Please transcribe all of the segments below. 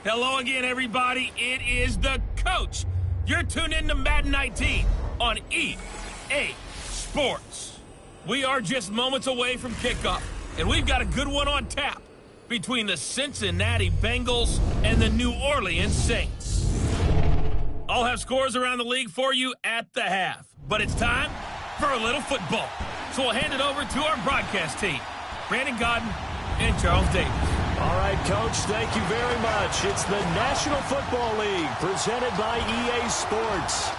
Hello again, everybody. It is the coach. You're tuned in to Madden 19 on EA Sports. We are just moments away from kickoff, and we've got a good one on tap between the Cincinnati Bengals and the New Orleans Saints. I'll have scores around the league for you at the half, but it's time for a little football. So we'll hand it over to our broadcast team, Brandon Godden and Charles Davis. All right, Coach, thank you very much. It's the National Football League presented by EA Sports.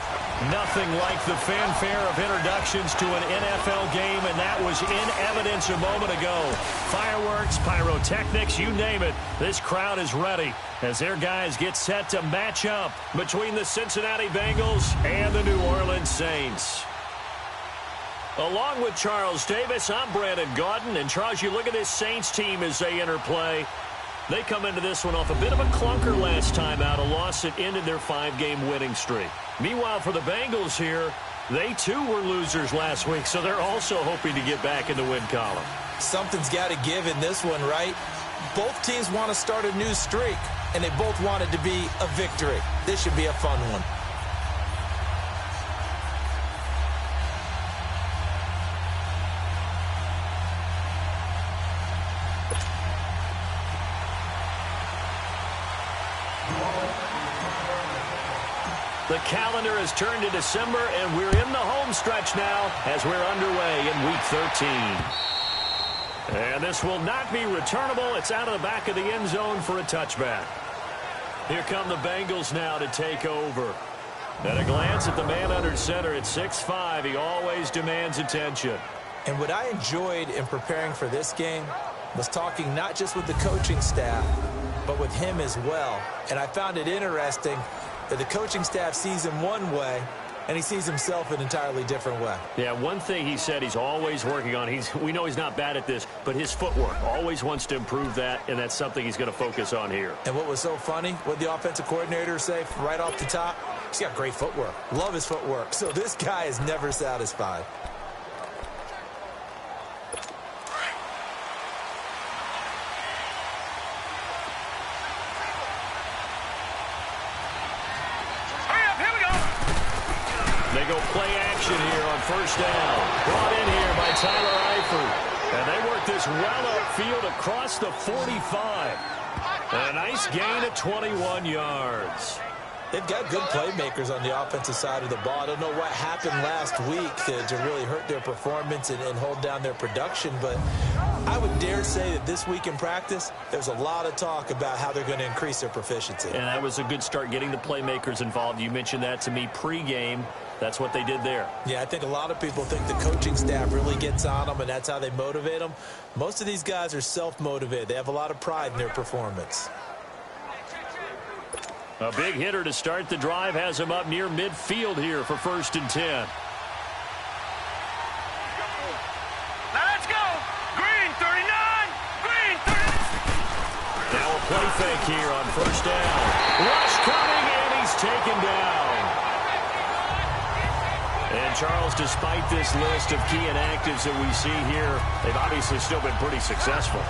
Nothing like the fanfare of introductions to an NFL game, and that was in evidence a moment ago. Fireworks, pyrotechnics, you name it. This crowd is ready as their guys get set to match up between the Cincinnati Bengals and the New Orleans Saints. Along with Charles Davis, I'm Brandon Godden. And, Charles, you look at this Saints team as they interplay. They come into this one off a bit of a clunker last time out, a loss that ended their 5-game winning streak. Meanwhile, for the Bengals here, they too were losers last week, so they're also hoping to get back in the win column. Something's got to give in this one, right? Both teams want to start a new streak, and they both want it to be a victory. This should be a fun one. The calendar has turned to December, and we're in the home stretch now as we're underway in Week 13. And this will not be returnable. It's out of the back of the end zone for a touchback. Here come the Bengals now to take over. At a glance at the man under center at 6'5", he always demands attention. And what I enjoyed in preparing for this game was talking not just with the coaching staff, but with him as well. And I found it interesting that the coaching staff sees him one way, and he sees himself an entirely different way. Yeah, one thing he said he's always working on, we know he's not bad at this, but his footwork, always wants to improve that, and that's something he's going to focus on here. And what was so funny, what the offensive coordinator say right off the top, he's got great footwork. Love his footwork. So this guy is never satisfied. They go play action here on first down. Brought in here by Tyler Eifert. And they work this well upfield across the 45. And a nice gain of 21 yards. They've got good playmakers on the offensive side of the ball. I don't know what happened last week to really hurt their performance and hold down their production, but I would dare say that this week in practice, there's a lot of talk about how they're going to increase their proficiency. And that was a good start, getting the playmakers involved. You mentioned that to me pregame. That's what they did there. Yeah, I think a lot of people think the coaching staff really gets on them, and that's how they motivate them. Most of these guys are self-motivated. They have a lot of pride in their performance. A big hitter to start the drive has him up near midfield here for 1st and 10. Let's go! Green 39! Green 39! Now a play fake here on first down. Rush coming, and he's taken down. And, Charles, despite this list of key inactives that we see here, they've obviously still been pretty successful.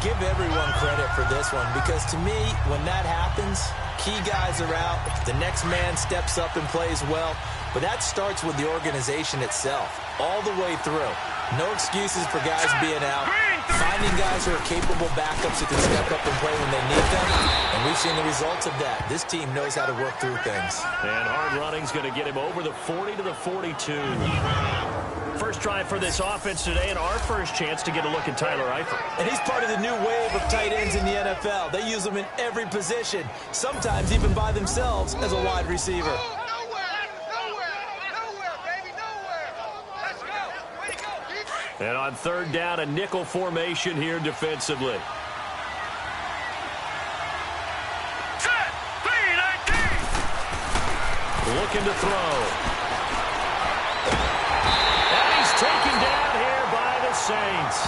Give everyone credit for this one, because to me, when that happens, key guys are out, the next man steps up and plays well, but that starts with the organization itself, all the way through. No excuses for guys being out, finding guys who are capable backups who can step up and play when they need them, and we've seen the results of that. This team knows how to work through things. And hard running's going to get him over the 40 to the 42. First try for this offense today, and our first chance to get a look at Tyler Eifert. And he's part of the new wave of tight ends in the NFL. They use them in every position, sometimes even by themselves as a wide receiver. And on third down, a nickel formation here defensively. Set! 3-19! Looking to throw. And he's taken down here by the Saints.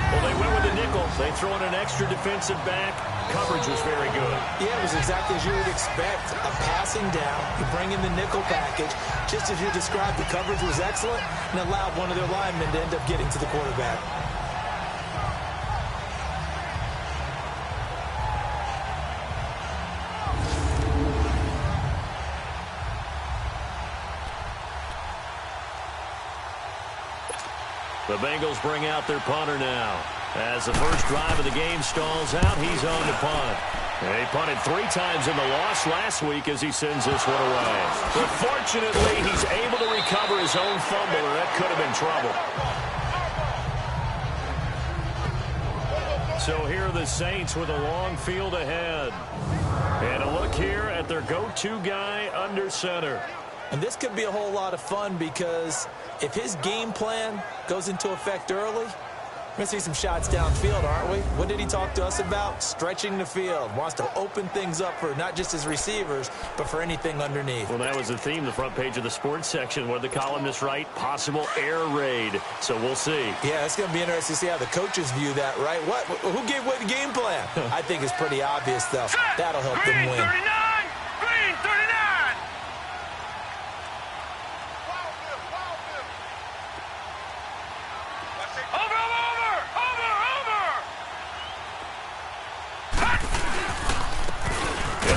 Well, they went with the nickel. They throw in an extra defensive back. Coverage was very good. Yeah, it was exactly as you would expect. A passing down, you bring in the nickel package. Just as you described, the coverage was excellent and allowed one of their linemen to end up getting to the quarterback. The Bengals bring out their punter now. As the first drive of the game stalls out, he's on the punt. He punted 3 times in the loss last week as he sends this one away. But fortunately, he's able to recover his own fumble, or that could have been trouble. So here are the Saints with a long field ahead. And a look here at their go-to guy under center. And this could be a whole lot of fun because if his game plan goes into effect early, we're going to see some shots downfield, aren't we? What did he talk to us about? Stretching the field. Wants to open things up for not just his receivers, but for anything underneath. Well, that was the theme, the front page of the sports section. What did the columnists write? Possible air raid. So we'll see. Yeah, it's going to be interesting to see how the coaches view that, right? Who gave away the game plan? I think it's pretty obvious, though. That'll help them win. 39! Green 39!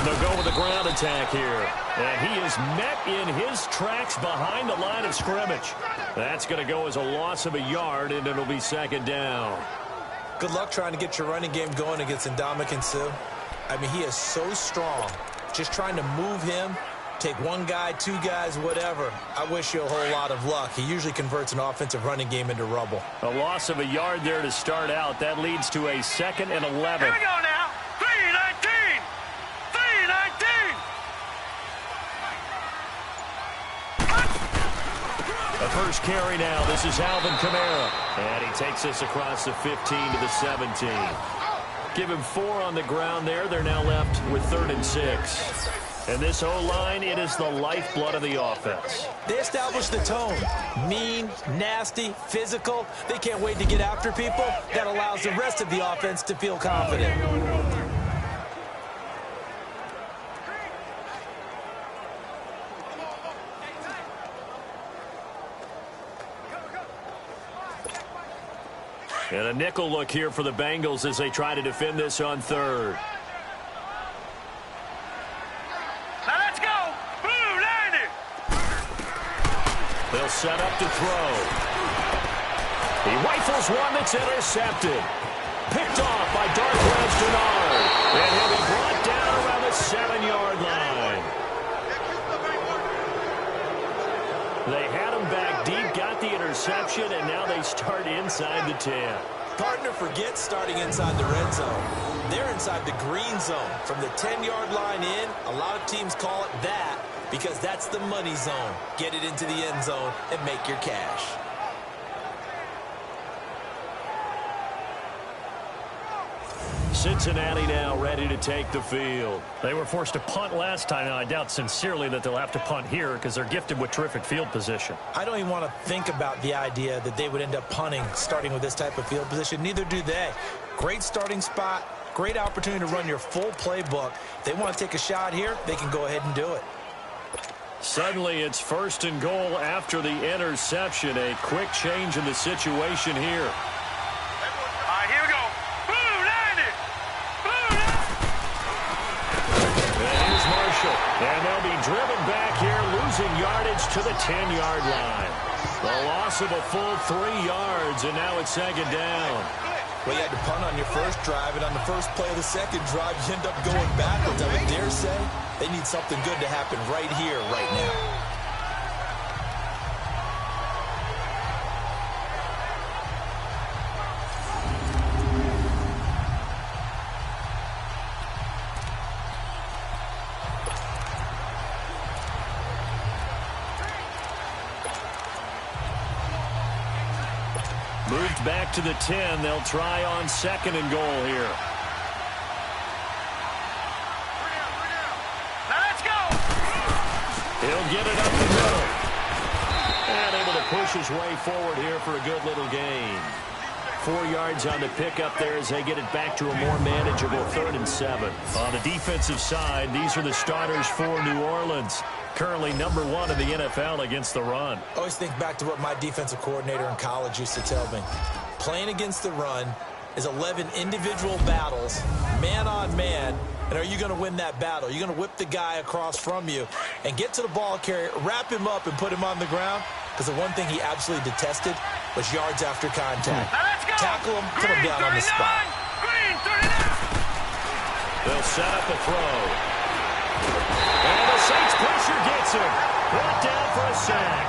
They'll go with the ground attack here. And he is met in his tracks behind the line of scrimmage. That's going to go as a loss of a yard, and it'll be second down. Good luck trying to get your running game going against Ndamukong Suh. I mean, he is so strong. Just trying to move him, take one guy, 2 guys, whatever. I wish you a whole lot of luck. He usually converts an offensive running game into rubble. A loss of a yard there to start out. That leads to a 2nd and 11. Here we go now. 3-19. 3-19. The first carry now. This is Alvin Kamara. And he takes this across the 15 to the 17. Give him 4 on the ground there. They're now left with 3rd and 6. And this O-line, it is the lifeblood of the offense. They establish the tone. Mean, nasty, physical. They can't wait to get after people. That allows the rest of the offense to feel confident. And a nickel look here for the Bengals as they try to defend this on 3rd. Now let's go. Blue, landed. They'll set up to throw. He rifles one that's intercepted. Picked off by Darquez Denard. And he'll be brought down around the 7-yard line. They had him back deep, got the interception, and now they start inside the 10. Partner forgets starting inside the red zone. They're inside the green zone. From the 10-yard line in, a lot of teams call it that because that's the money zone. Get it into the end zone and make your cash. Cincinnati now ready to take the field. They were forced to punt last time, and I doubt sincerely that they'll have to punt here because they're gifted with terrific field position. I don't even want to think about the idea that they would end up punting starting with this type of field position. Neither do they. Great starting spot, great opportunity to run your full playbook. If they want to take a shot here, they can go ahead and do it. Suddenly it's 1st and goal after the interception. A quick change in the situation here. All right, here we go. Blue, landed. Blue, And here's Marshall. And they'll be driven back here, losing yardage to the 10-yard line. The loss of a full 3 yards, and now it's 2nd down. Well, you had to punt on your first drive, and on the first play of the second drive, you end up going backwards. I would dare say they need something good to happen right here, right now. Moved back to the 10. They'll try on 2nd and goal here. Now let's go. He'll get it up the middle. And able to push his way forward here for a good little gain. 4 yards on the pickup there as they get it back to a more manageable 3rd and 7. On the defensive side, these are the starters for New Orleans. Currently #1 in the NFL against the run. Always think back to what my defensive coordinator in college used to tell me. Playing against the run is 11 individual battles, man on man, and are you going to win that battle? You're going to whip the guy across from you and get to the ball carrier, wrap him up, and put him on the ground. because the one thing he absolutely detested was yards after contact. Now let's go. Tackle him, put him Green, down on the 39. spot. Green, 39. They'll set up a throw. And the Saints pressure gets him. Brought down for a sack.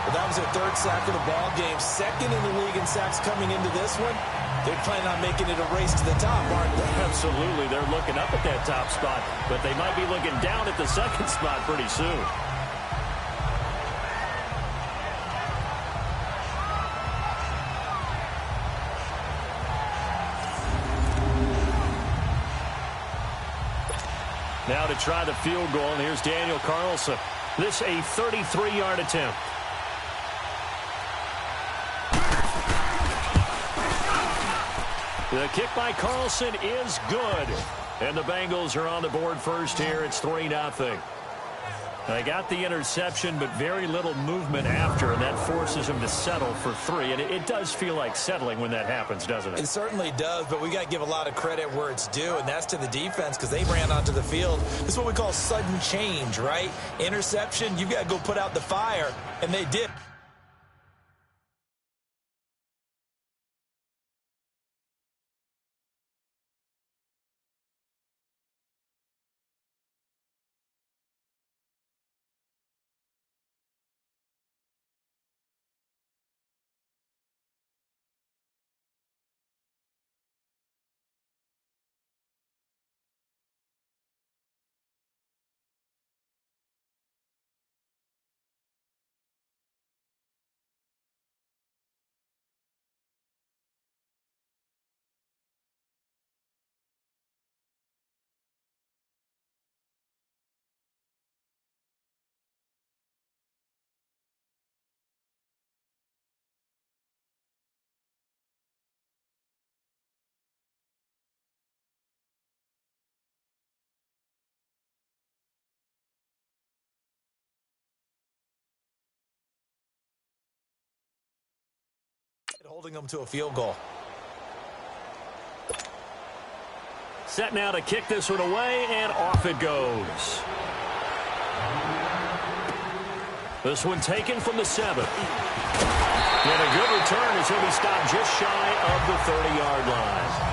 Well, that was their third sack of the ball game. Second in the league in sacks coming into this one. They're planning on making it a race to the top, aren't they? Absolutely. They're looking up at that top spot, but they might be looking down at the second spot pretty soon. Now to try the field goal, and here's Daniel Carlson. This a 33-yard attempt. The kick by Carlson is good. And the Bengals are on the board first here. It's 3-0. They got the interception, but very little movement after, and that forces them to settle for 3. And it does feel like settling when that happens, doesn't it? It certainly does, but we got to give a lot of credit where it's due, and that's to the defense because they ran onto the field. This is what we call sudden change, right? Interception, you've got to go put out the fire, and they did. Holding them to a field goal. Set now to kick this one away, and off it goes. This one taken from the 7. And a good return as he'll be stopped just shy of the 30-yard line.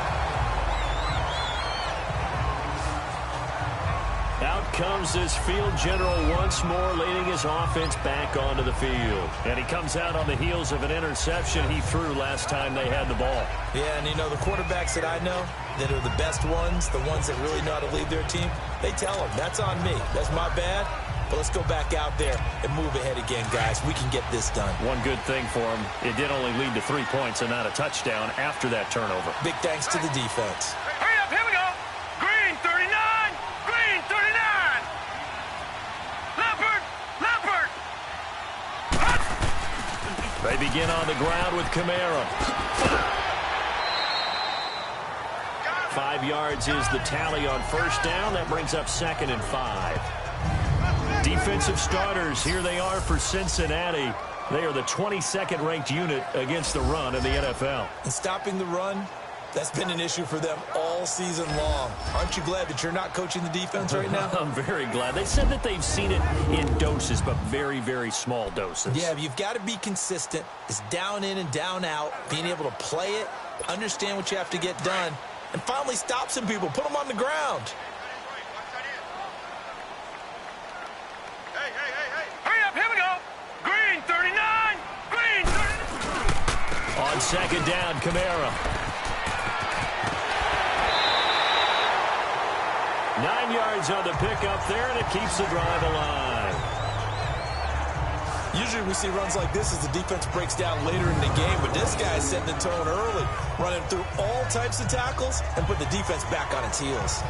Out comes this field general once more, leading his offense back onto the field. And he comes out on the heels of an interception he threw last time they had the ball. Yeah, and you know, the quarterbacks that I know that are the best ones, the ones that really know how to lead their team, they tell them, that's on me. That's my bad. But let's go back out there and move ahead again, guys. We can get this done. One good thing for him, it did only lead to 3 points and not a touchdown after that turnover. Big thanks to the defense. Hurry up, here we go. Green, 39. Green, 39. Leopard, Leopard. They begin on the ground with Kamara. 5 yards is the tally on first down. That brings up 2nd and 5. Defensive starters, here they are for Cincinnati. They are the 22nd ranked unit against the run in the NFL. And stopping the run, that's been an issue for them all season long. Aren't you glad that you're not coaching the defense right now? I'm very glad. They said that they've seen it in doses, but very, very small doses. Yeah, you've got to be consistent. It's down in and down out, being able to play it, understand what you have to get done, and finally stop some people, put them on the ground. Hurry up, here we go. Green, 39. Green, 39. On 2nd down, Kamara. 9 yards on the pickup there, and it keeps the drive alive. Usually we see runs like this as the defense breaks down later in the game, but this guy's setting the tone early, running through all types of tackles and put the defense back on its heels.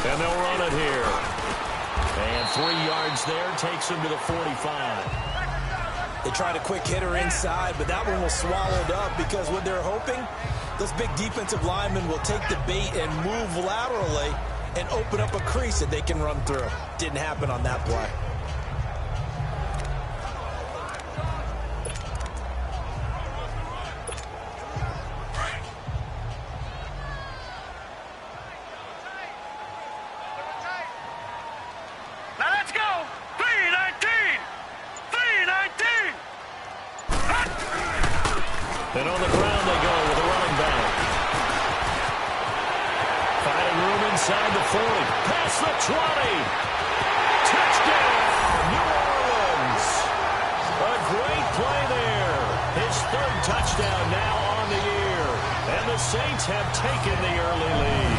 And they'll run it here. 3 yards there, takes him to the 45. They tried a quick hitter inside, but that one was swallowed up because what they're hoping, those big defensive linemen will take the bait and move laterally and open up a crease that they can run through. Didn't happen on that play. Now let's go! 319! 319! And on the ground they go with a running back. Finding room inside the 40. Past the 20. Touchdown, New Orleans. A great play there. His 3rd touchdown now on the year. And the Saints have taken the early lead.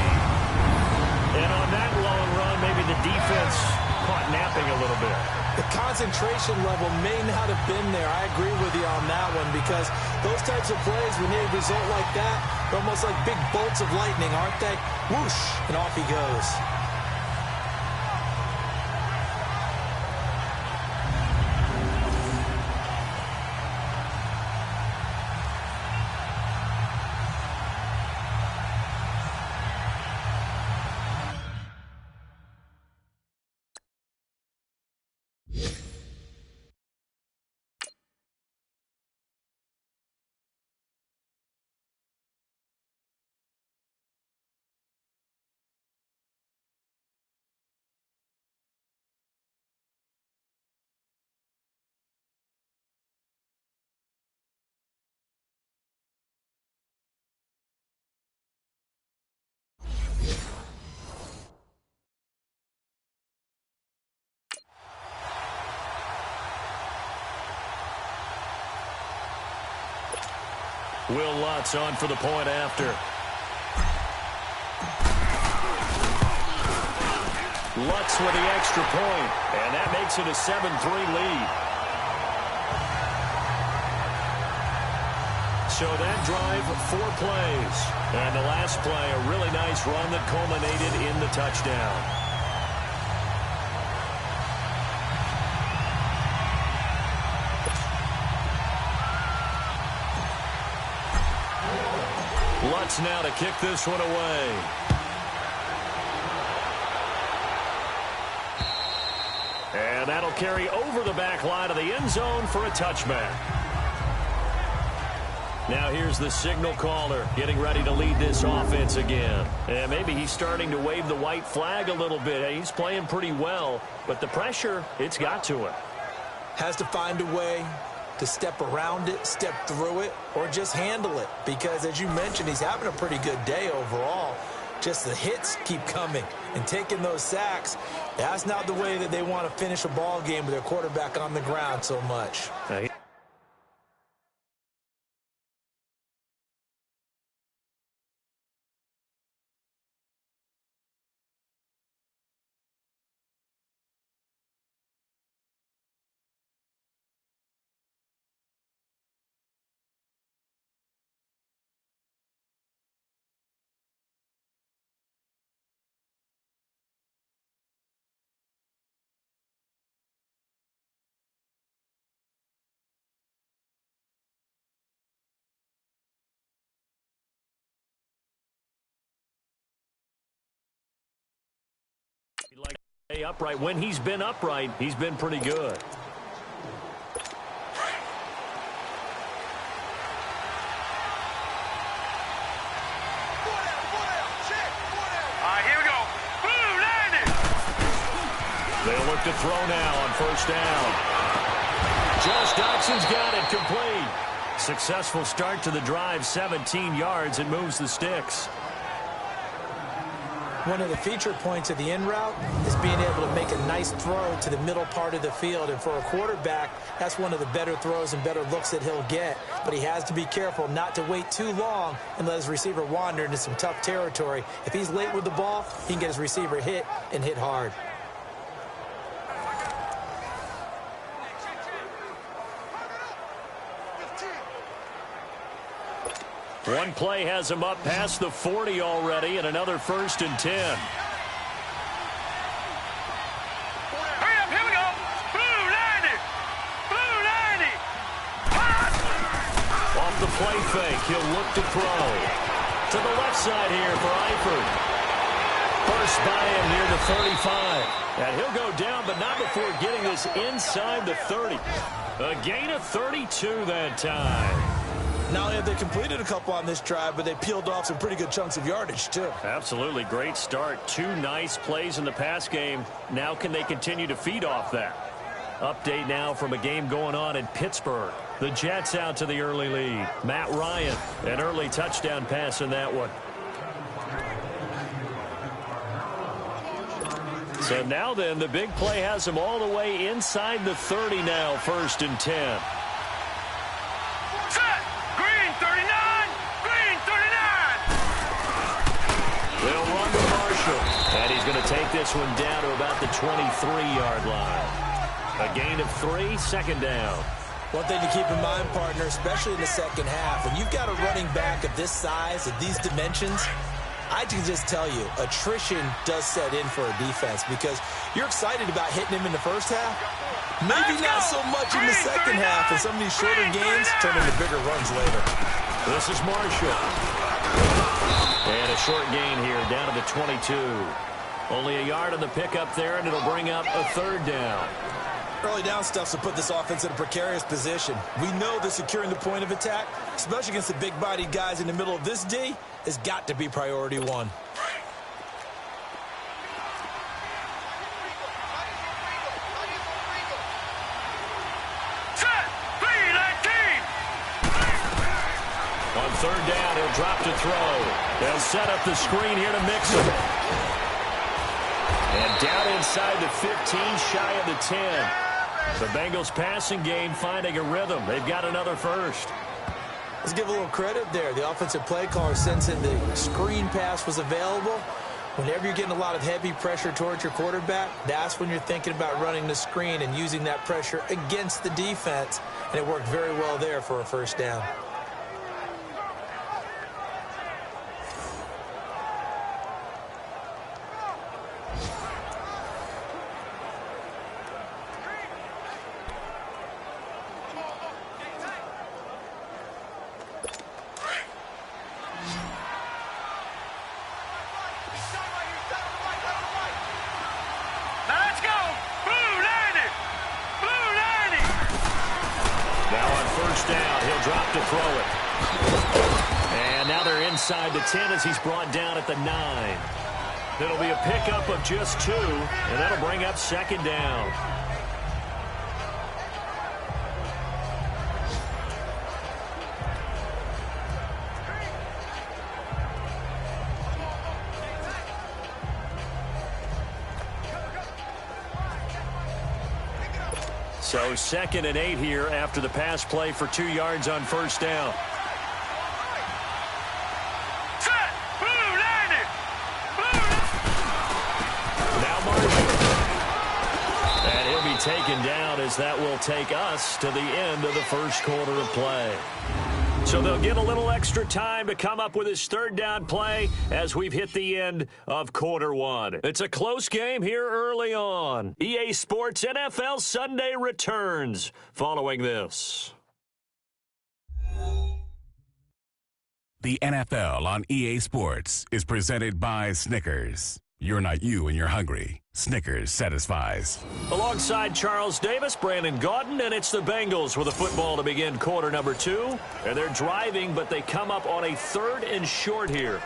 And on that long run, maybe the defense caught napping a little bit. The concentration level may not have been there. I agree with you on that one because those types of plays, when they result like that, they're almost like big bolts of lightning, aren't they? Whoosh, and off he goes. Will Lutz on for the point after. Lutz with the extra point, and that makes it a 7-3 lead. So that drive, 4 plays. And the last play, a really nice run that culminated in the touchdown. Lutz now to kick this one away. And that'll carry over the back line of the end zone for a touchback. Now here's the signal caller getting ready to lead this offense again. And maybe he's starting to wave the white flag a little bit. He's playing pretty well, but the pressure, it's got to him. Has to find a way to step around it, step through it, or just handle it. Because, as you mentioned, he's having a pretty good day overall. Just the hits keep coming and taking those sacks. That's not the way that they want to finish a ball game with their quarterback on the ground so much. He'd like to stay upright. When he's been upright, he's been pretty good. Here we go. Boom, landed. They'll look to throw now on first down. Josh Doxson's got it complete. Successful start to the drive, 17 yards, and moves the sticks. One of the feature points of the in route is being able to make a nice throw to the middle part of the field. And for a quarterback, that's one of the better throws and better looks that he'll get. But he has to be careful not to wait too long and let his receiver wander into some tough territory. If he's late with the ball, he can get his receiver hit and hit hard. One play has him up past the 40 already, and another 1st and 10. play fake. He'll look to throw. To the left side here for Eifert. First by him near the 35. And he'll go down, but not before getting this inside the 30. A gain of 32 that time. Not only have they completed a couple on this drive, but they peeled off some pretty good chunks of yardage, too. Absolutely. Great start. 2 nice plays in the pass game. Now can they continue to feed off that? Update now from a game going on in Pittsburgh. The Jets out to the early lead. Matt Ryan, an early touchdown pass in that one. So now then, the big play has them all the way inside the 30 now, 1st and 10. Set! Green 39! Green 39! They'll run to Marshall. And he's going to take this one down to about the 23-yard line. A gain of 3, 2nd down. One thing to keep in mind, partner, especially in the second half, when you've got a running back of this size, of these dimensions, I can just tell you, attrition does set in for a defense because you're excited about hitting him in the first half. Maybe not so much in the second half, and some of these shorter gains turn into bigger runs later. This is Marshall. And a short gain here down to the 22. Only a yard on the pickup there, and it'll bring up a 3rd down. Early down stuff will put this offense in a precarious position. We know that securing the point of attack, especially against the big-bodied guys in the middle of this D, has got to be priority 1. Set! Green 19! On 3rd down, he'll drop to throw. They'll set up the screen here to mix him. And down inside the 15, shy of the 10. The Bengals passing game finding a rhythm. They've got another first. Let's give a little credit there. The offensive play caller sensing the screen pass was available. Whenever you're getting a lot of heavy pressure towards your quarterback, that's when you're thinking about running the screen and using that pressure against the defense. And it worked very well there for a 1st down. Inside the 10 as he's brought down at the 9. It'll be a pickup of just 2, and that'll bring up 2nd down. So 2nd and 8 here after the pass play for 2 yards on 1st down. Taken down as that will take us to the end of the 1st quarter of play. So they'll get a little extra time to come up with his 3rd down play as we've hit the end of quarter 1. It's a close game here early on. EA Sports NFL Sunday returns following this. The NFL on EA Sports is presented by Snickers. You're not you and you're hungry. Snickers satisfies. Alongside Charles Davis, Brandon Gaudin, and it's the Bengals with a football to begin quarter number 2. And they're driving, but they come up on a 3rd and short here.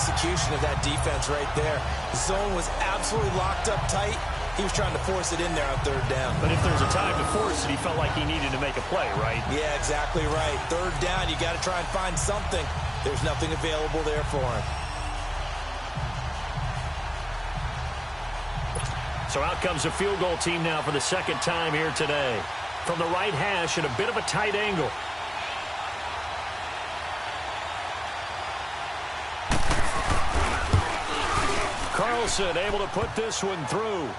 Execution of that defense right there. The zone was absolutely locked up tight. He was trying to force it in there on 3rd down. But if there's a time to force it, he felt like he needed to make a play, right? Yeah, exactly right. 3rd down, you got to try and find something. There's nothing available there for him. So out comes a field goal team now for the 2nd time here today. From the right hash at a bit of a tight angle. Carlson able to put this one through.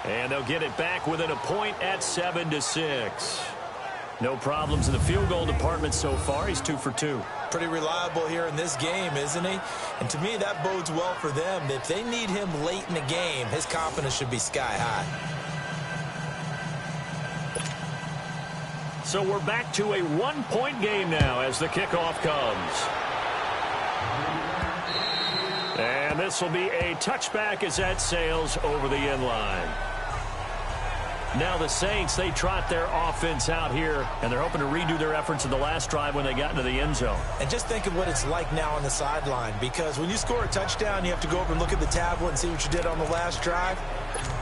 And they'll get it back within a point at 7-6. No problems in the field goal department so far. He's 2 for 2. Pretty reliable here in this game, isn't he? And to me, that bodes well for them. If they need him late in the game, his confidence should be sky high. So we're back to a 1-point game now as the kickoff comes. And this will be a touchback as that sails over the end line. Now the Saints, they trot their offense out here, and they're hoping to redo their efforts in the last drive when they got into the end zone. And just think of what it's like now on the sideline, because when you score a touchdown, you have to go over and look at the tablet and see what you did on the last drive.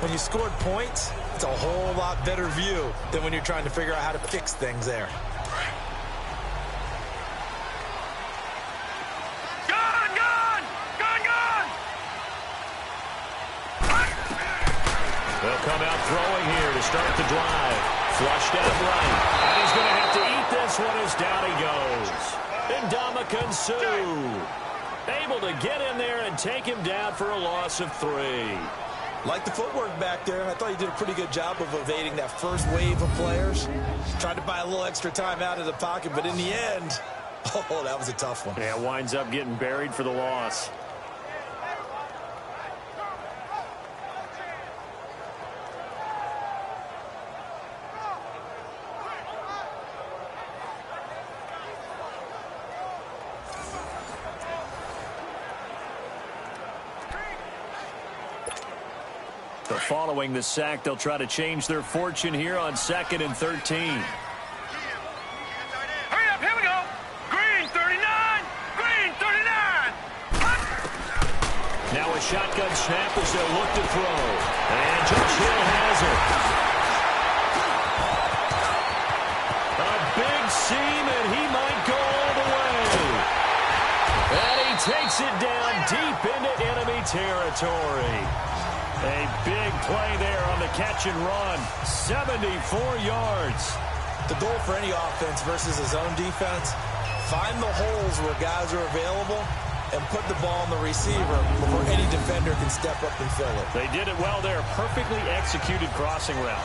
When you scored points, it's a whole lot better view than when you're trying to figure out how to fix things there. They'll come out throwing here to start the drive. Flushed out right. And he's going to have to eat this one as down he goes. Ndamukong Suh able to get in there and take him down for a loss of 3. Like the footwork back there, I thought he did a pretty good job of evading that first wave of players. Tried to buy a little extra time out of the pocket, but in the end, oh, that was a tough one. Yeah, winds up getting buried for the loss. Following the sack, they'll try to change their fortune here on 2nd and 13. Hurry up, here we go. Green 39, green 39. Now a shotgun snap as they'll look to throw. And Josh Hill has it. A big seam, and he might go all the way. And he takes it down deep into enemy territory. A big play there on the catch and run. 74 yards. The goal for any offense versus his own defense, find the holes where guys are available and put the ball on the receiver before any defender can step up and fill it. They did it well there. Perfectly executed crossing route.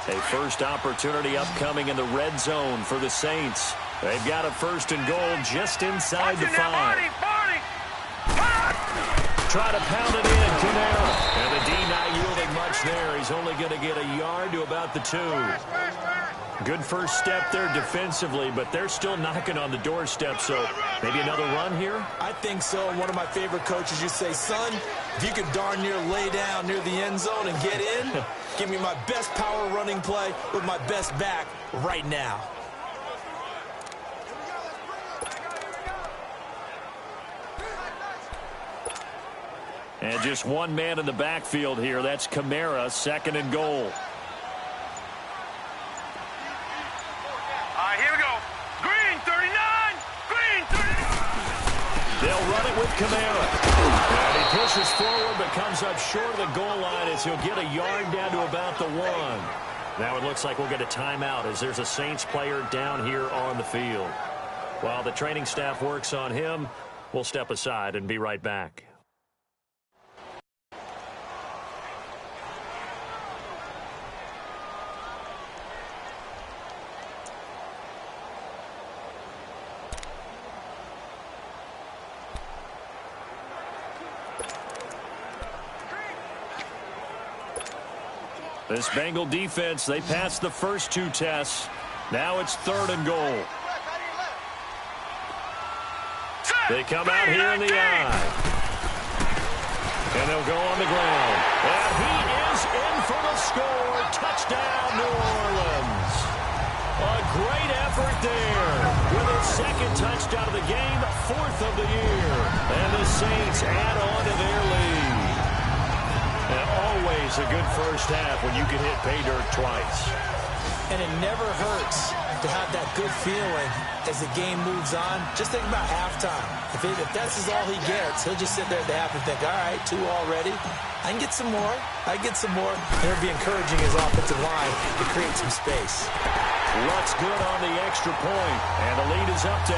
A first opportunity upcoming in the red zone for the Saints. They've got a 1st and goal just inside the 5. Try to pound it in, Kamara. And the D not yielding much there. He's only going to get a yard to about the 2. Good first step there defensively, but they're still knocking on the doorstep, so maybe another run here? I think so. One of my favorite coaches, you say, son, if you could darn near lay down near the end zone and get in, give me my best power running play with my best back right now. And just one man in the backfield here. That's Kamara, 2nd and goal. Here we go. Green 39, green 39. They'll run it with Kamara. And he pushes forward but comes up short of the goal line as he'll get a yard down to about the 1. Now it looks like we'll get a timeout as there's a Saints player down here on the field. While the training staff works on him, we'll step aside and be right back. This Bengal defense, they passed the first 2 tests. Now it's 3rd and goal. They come out here in the eye. And they'll go on the ground. And he is in for the score. Touchdown, New Orleans. A great effort there. With his 2nd touchdown of the game, 4th of the year. And the Saints add on to their lead. And always a good first half when you can hit pay dirt twice. And it never hurts to have that good feeling as the game moves on. Just think about halftime. If that's all he gets, he'll just sit there at the half and think, all right, 2 already. I can get some more. I can get some more. And it'll be encouraging his offensive line to create some space. Luck's good on the extra point, and the lead is up to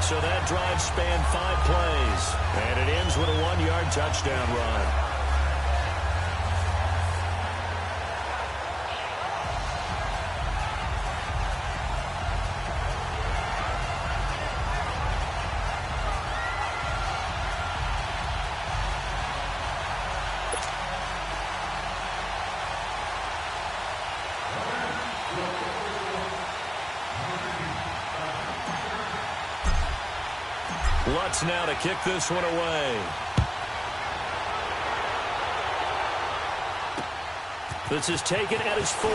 8. So that drive spanned 5 plays, and it ends with a 1-yard touchdown run. Lutz now to kick this one away. This is taken at his 4.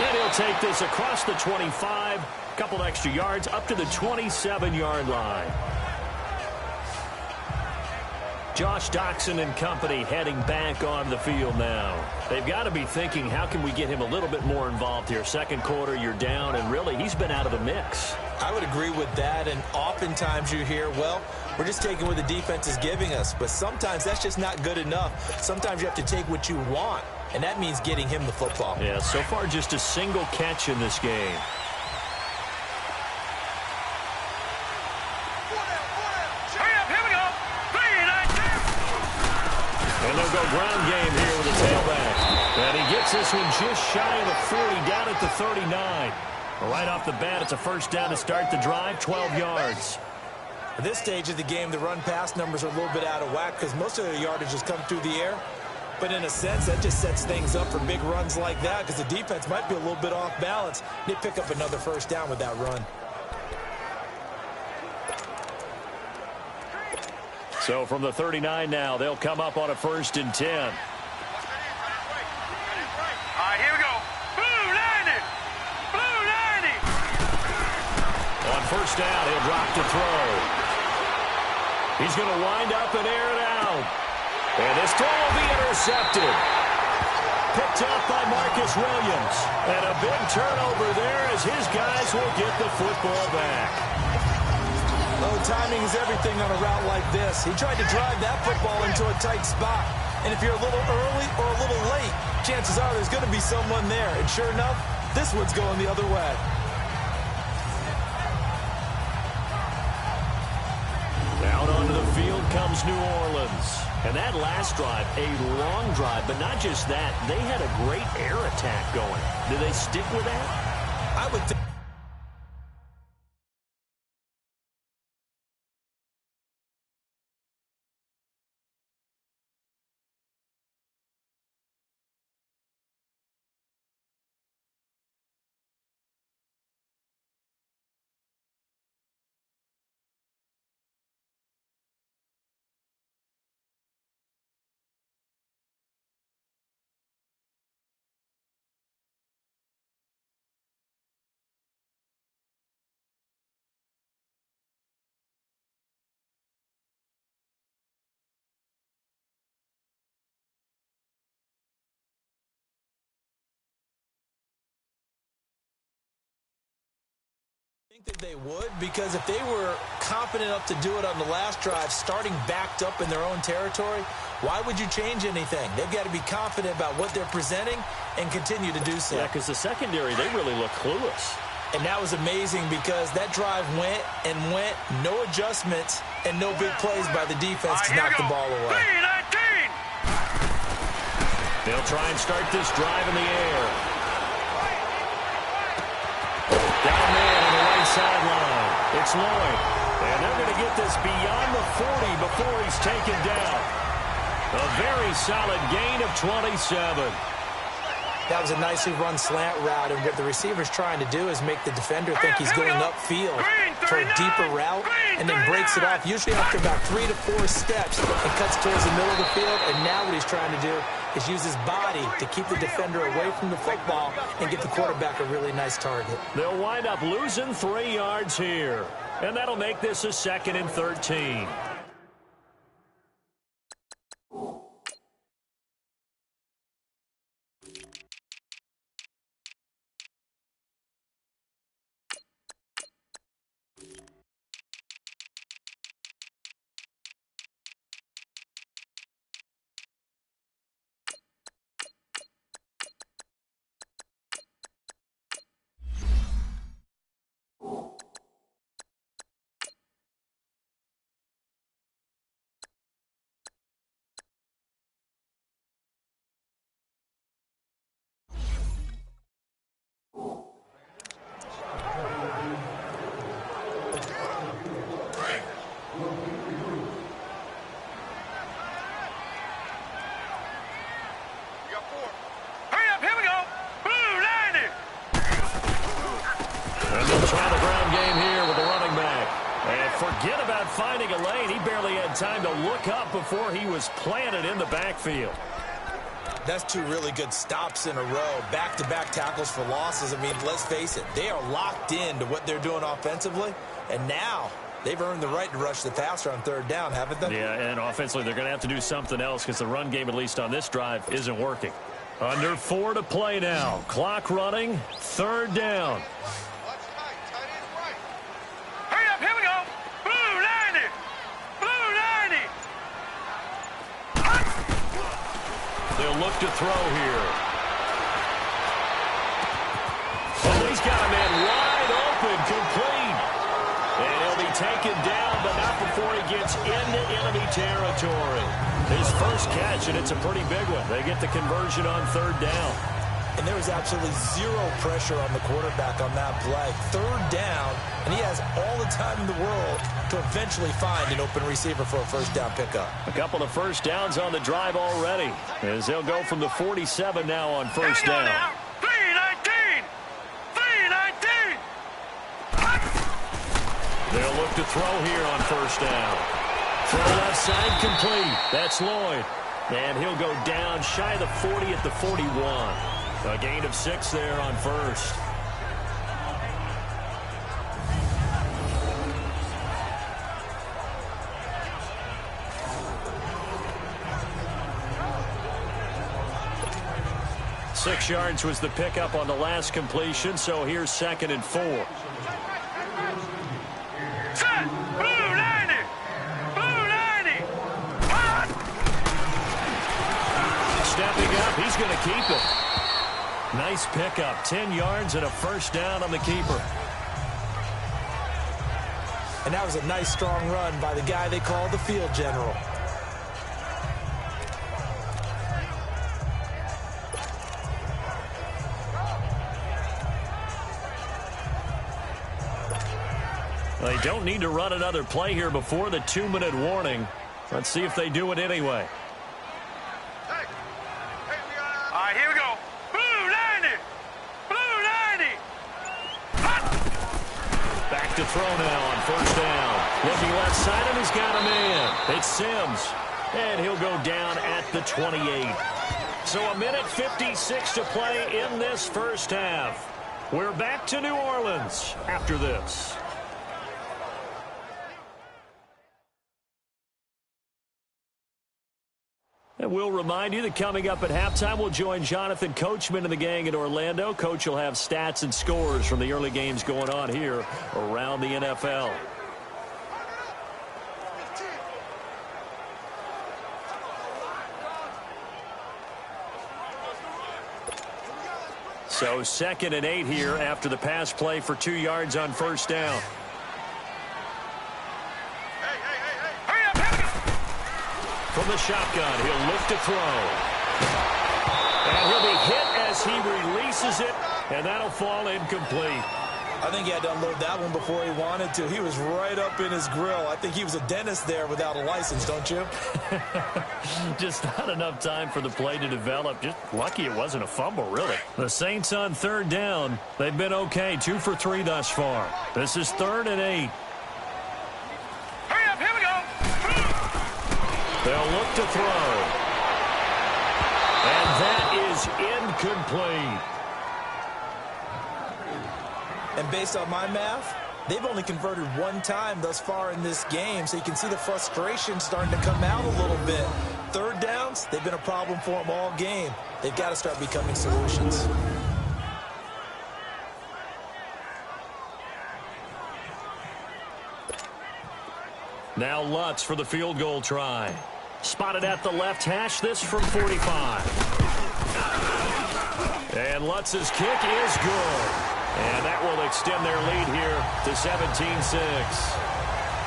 And he'll take this across the 25. A couple extra yards up to the 27-yard line. Josh Doctson and company heading back on the field now. They've got to be thinking, how can we get him a little bit more involved here? Second quarter, you're down, and really, he's been out of the mix. I would agree with that, and oftentimes you hear, well, we're just taking what the defense is giving us, but sometimes that's just not good enough. Sometimes you have to take what you want, and that means getting him the football. Yeah, so far just a single catch in this game. And they'll go ground game here with a tailback. And he gets this one just shy of the 40, down at the 39. Right off the bat, it's a first down to start the drive, 12 yards. At this stage of the game, the run-pass numbers are a little bit out of whack because most of the yardage has come through the air. But in a sense, that just sets things up for big runs like that because the defense might be a little bit off balance. They pick up another first down with that run. So from the 39 now, they'll come up on a 1st and 10. All right, here we go. Blue 90. Blue 90. On first down, he'll drop to throw. He's going to wind up and air it out. And this throw will be intercepted. Picked up by Marcus Williams. And a big turnover there as his guys will get the football back. Oh, timing is everything on a route like this. He tried to drive that football into a tight spot. And if you're a little early or a little late, chances are there's going to be someone there. And sure enough, this one's going the other way. Out onto the field comes New Orleans. And that last drive, a long drive, but not just that. They had a great air attack going. Do they stick with that? I would think. I think that they would, because if they were confident enough to do it on the last drive, starting backed up in their own territory, why would you change anything? They've got to be confident about what they're presenting and continue to do so. Yeah, because the secondary, they really look clueless. And that was amazing because that drive went and went, no adjustments, and no big plays by the defense to knock the ball away. They'll try and start this drive in the air. Down there on the right sideline. It's Lloyd. And they're going to get this beyond the 40 before he's taken down. A very solid gain of 27. That was a nicely run slant route, and what the receiver's trying to do is make the defender think he's going upfield for a deeper route, and then breaks it off, usually after about 3 to 4 steps, and cuts towards the middle of the field. And now what he's trying to do is use his body to keep the defender away from the football and get the quarterback a really nice target. They'll wind up losing 3 yards here, and that'll make this a 2nd and 13. Forget about finding a lane. He barely had time to look up before he was planted in the backfield. That's two really good stops in a row. Back-to-back tackles for losses. I mean, let's face it, they are locked into what they're doing offensively. And now they've earned the right to rush the passer on third down, haven't they? Yeah, and offensively, they're going to have to do something else because the run game, at least on this drive, isn't working. Under 4 to play now. Clock running. Third down. Hurry up, here we go. Blue 90. Blue 90. They'll look to throw here. Oh, he's got a man wide open, complete. And he'll be taken down, but not before he gets into enemy territory. His first catch, and it's a pretty big one. They get the conversion on third down. And there was absolutely zero pressure on the quarterback on that play. Third down, and he has all the time in the world to eventually find an open receiver for a first down pickup. A couple of first downs on the drive already, as they'll go from the 47 now on first down. Now. 319. 319. They'll look to throw here on first down. Throw left side complete. That's Lloyd. And he'll go down shy of the 40 at the 41. A gain of 6 there on first. Six yards was the pickup on the last completion, so here's 2nd and 4. Set. Blue 90. Blue 90. What? Stepping up, he's going to keep it. Nice pickup, 10 yards and a first down on the keeper. And that was a nice, strong run by the guy they call the field general. They don't need to run another play here before the 2-minute warning. Let's see if they do it anyway. All right, here we go. Blue 90. Blue 90. Back to throw now on first down. Looking left side, and he's got a man. It's Sims. And he'll go down at the 28. So a minute 56 to play in this first half. We're back to New Orleans after this. And we'll remind you that coming up at halftime, we'll join Jonathan Coachman and the gang in Orlando. Coach will have stats and scores from the early games going on here around the NFL. So 2nd and 8 here after the pass play for 2 yards on first down. From the shotgun, he'll look to throw. And he'll be hit as he releases it, and that'll fall incomplete. I think he had to unload that one before he wanted to. He was right up in his grill. I think he was a dentist there without a license, don't you? Just not enough time for the play to develop. Just lucky it wasn't a fumble, really. The Saints on third down. They've been okay, 2 for 3 thus far. This is 3rd and 8. Hurry up, here we go. They'll look to throw. And that is incomplete. And based on my math, they've only converted 1 time thus far in this game, so you can see the frustration starting to come out a little bit. Third downs, they've been a problem for them all game. They've got to start becoming solutions. Now Lutz for the field goal try. Spotted at the left hash, this from 45. And Lutz's kick is good. And that will extend their lead here to 17-6.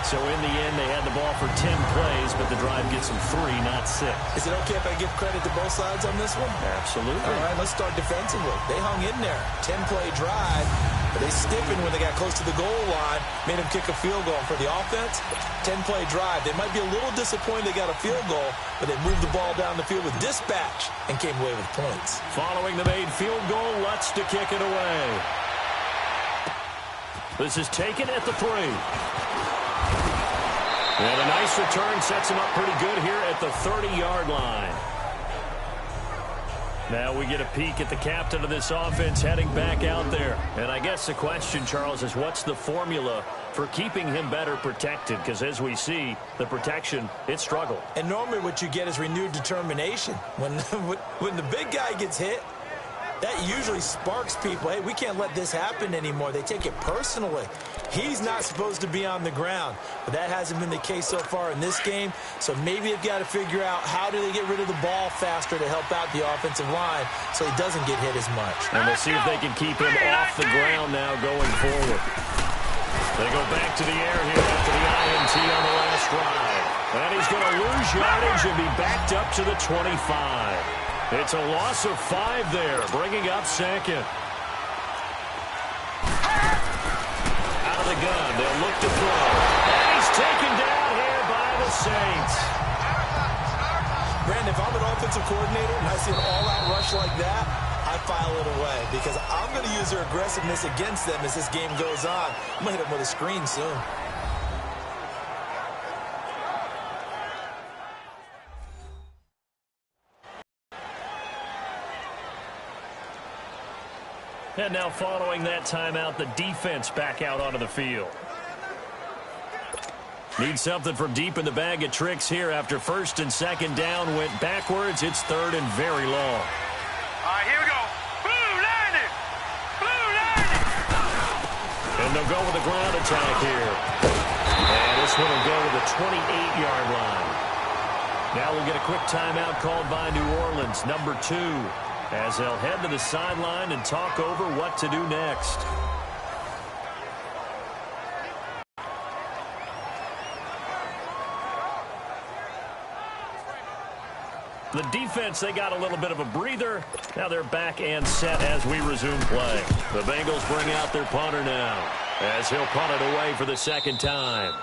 So in the end, they had the ball for 10 plays, but the drive gets them 3, not 6. Is it okay if I give credit to both sides on this one? Absolutely. All right, let's start defensively. They hung in there. 10-play drive, but they stiffened when they got close to the goal line, made them kick a field goal. For the offense, 10-play drive. They might be a little disappointed they got a field goal, but they moved the ball down the field with dispatch and came away with points. Following the made field goal, Lutz to kick it away. This is taken at the 3. And a nice return sets him up pretty good here at the 30-yard line. Now we get a peek at the captain of this offense heading back out there. And I guess the question, Charles, is what's the formula for keeping him better protected? Because as we see, the protection, it struggled. And normally what you get is renewed determination. When the big guy gets hit, that usually sparks people. Hey, we can't let this happen anymore. They take it personally. He's not supposed to be on the ground, but that hasn't been the case so far in this game. So maybe they've got to figure out how do they get rid of the ball faster to help out the offensive line so he doesn't get hit as much. And we'll see if they can keep him off the ground now going forward. They go back to the air here after the INT on the last drive. And he's going to lose yardage and be backed up to the 25. It's a loss of 5 there, bringing up second. Out of the gun, they'll look to throw. And he's taken down here by the Saints. Brandon, if I'm an offensive coordinator and I see an all-out rush like that, I file it away because I'm going to use their aggressiveness against them as this game goes on. I'm going to hit them with a screen soon. And now following that timeout, the defense back out onto the field. Need something from deep in the bag of tricks here after first and second down went backwards. It's third and very long. All right, here we go. Blue landing! Blue landing! And they'll go with a ground attack here. And this one will go to the 28-yard line. Now we'll get a quick timeout called by New Orleans, number 2. As they'll head to the sideline and talk over what to do next. The defense, they got a little bit of a breather. Now they're back and set as we resume play. The Bengals bring out their punter now as he'll punt it away for the second time.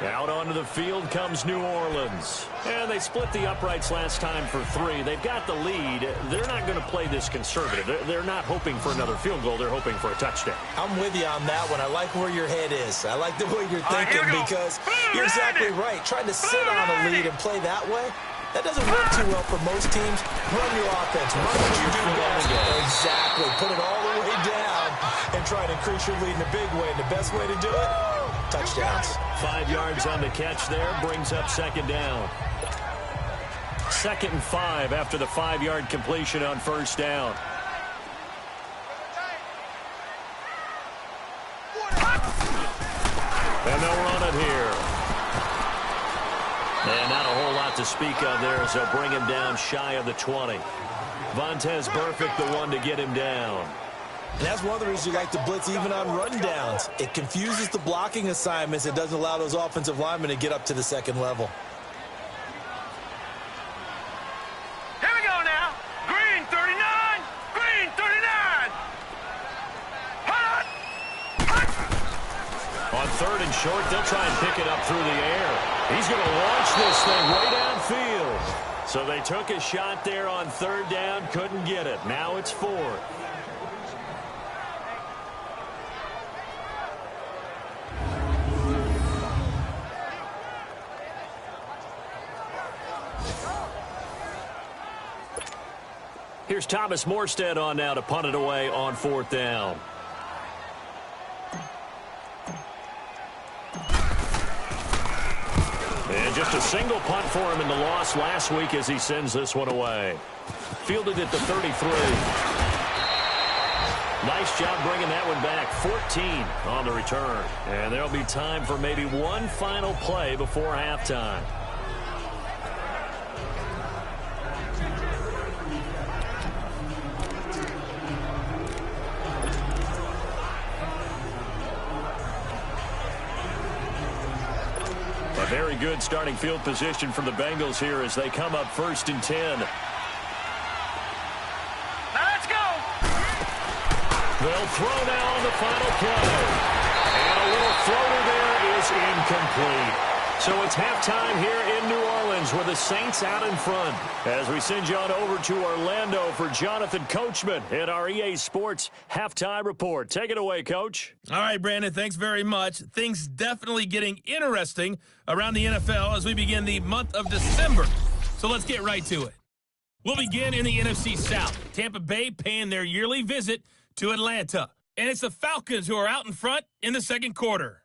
Out onto the field comes New Orleans. And they split the uprights last time for 3. They've got the lead. They're not going to play this conservative. They're not hoping for another field goal. They're hoping for a touchdown. I'm with you on that one. I like where your head is. I like the way you're thinking because you're exactly right. Trying to sit on a lead and play that way, that doesn't work too well for most teams. Run your offense. Run what you do best. Exactly. Put it all the way down and try to increase your lead in a big way. And the best way to do it, touchdowns. 5 yards on the catch there brings up second down. 2nd and 5 after the 5-yard completion on first down. And they'll run it here. And not a whole lot to speak of there as they'll bring him down shy of the 20. Vontaze Burfict the one to get him down. And that's one of the reasons you like to blitz even on run downs. It confuses the blocking assignments. It doesn't allow those offensive linemen to get up to the second level. Here we go now. Green 39. Green 39. Hut! On 3rd and short, they'll try and pick it up through the air. He's going to launch this thing way downfield. So they took a shot there on 3rd down, couldn't get it. Now it's 4th. Here's Thomas Morstead on now to punt it away on 4th down. And just a single punt for him in the loss last week as he sends this one away. Fielded at the 33. Nice job bringing that one back. 14 on the return. And there'll be time for maybe one final play before halftime. A very good starting field position for the Bengals here as they come up 1st and 10. Now let's go. They'll throw now on the final play. And a little floater there is incomplete. So it's halftime here in New Orleans with the Saints out in front. As we send you on over to Orlando for Jonathan Coachman in our EA Sports Halftime Report. Take it away, Coach. All right, Brandon, thanks very much. Things definitely getting interesting around the NFL as we begin the month of December. So let's get right to it. We'll begin in the NFC South. Tampa Bay paying their yearly visit to Atlanta. And it's the Falcons who are out in front in the second quarter.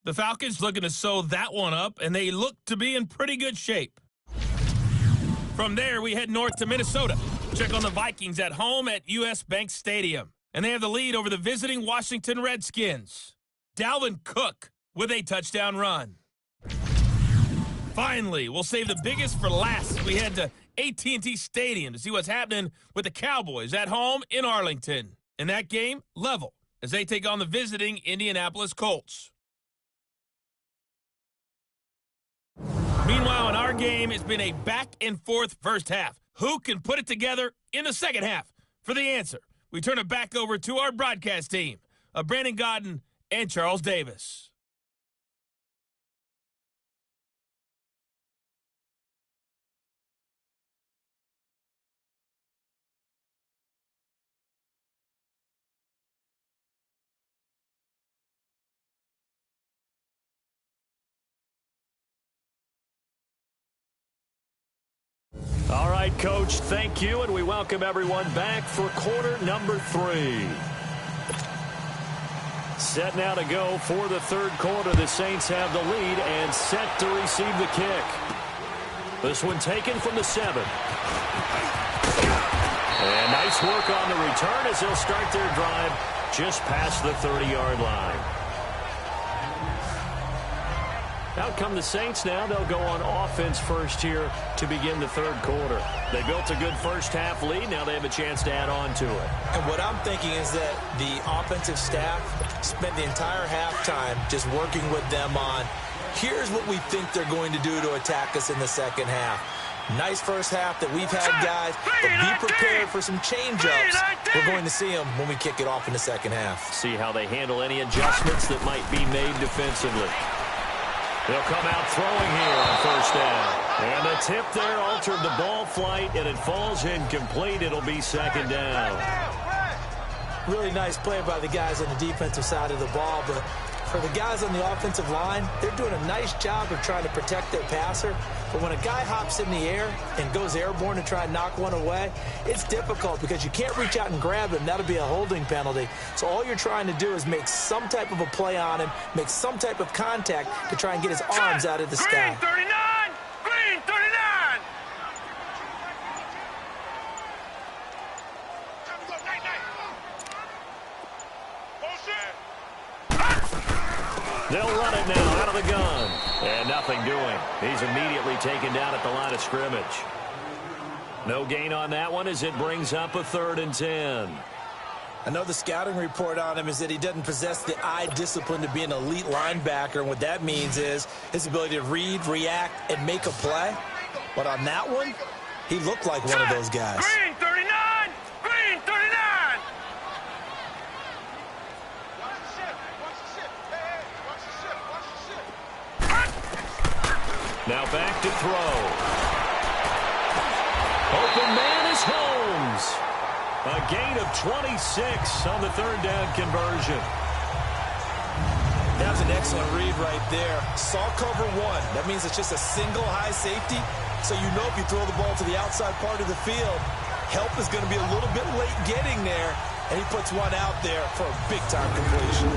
The Falcons looking to sew that one up, and they look to be in pretty good shape. From there, we head north to Minnesota. Check on the Vikings at home at US Bank Stadium. And they have the lead over the visiting Washington Redskins. Dalvin Cook with a touchdown run. Finally, we'll save the biggest for last. We head to AT&T Stadium to see what's happening with the Cowboys at home in Arlington. In that game, level, as they take on the visiting Indianapolis Colts. Meanwhile, in our game, it's been a back-and-forth first half. Who can put it together in the second half? For the answer, we turn it back over to our broadcast team of Brandon Godden and Charles Davis. All right, Coach, thank you, and we welcome everyone back for quarter number 3. Set now to go for the third quarter. The Saints have the lead and set to receive the kick. This one taken from the 7. And nice work on the return as they'll start their drive just past the 30-yard line. Out come the Saints now. They'll go on offense first here to begin the third quarter. They built a good first half lead. Now they have a chance to add on to it. And what I'm thinking is that the offensive staff spent the entire halftime just working with them on, here's what we think they're going to do to attack us in the second half. Nice first half that we've had, guys, but be prepared for some change-ups. We're going to see them when we kick it off in the second half. See how they handle any adjustments that might be made defensively. They'll come out throwing here on first down. And the tip there altered the ball flight, and it falls incomplete. It'll be second down. Really nice play by the guys on the defensive side of the ball, but for the guys on the offensive line, they're doing a nice job of trying to protect their passer. But when a guy hops in the air and goes airborne to try and knock one away, it's difficult because you can't reach out and grab him. That'll be a holding penalty. So all you're trying to do is make some type of a play on him, make some type of contact to try and get his arms out of the sky. Green 39! Green 39! They'll run it now out of the gun. And nothing doing. He's immediately taken down at the line of scrimmage. No gain on that one as it brings up a 3rd and 10. I know the scouting report on him is that he doesn't possess the eye discipline to be an elite linebacker. And what that means is his ability to read, react, and make a play. But on that one, he looked like one of those guys. Green 39! Green 39! Now back to throw. Open man is Holmes. A gain of 26 on the 3rd down conversion. That was an excellent read right there. Saw cover 1. That means it's just a single high safety. So you know if you throw the ball to the outside part of the field, help is going to be a little bit late getting there. And he puts one out there for a big-time completion.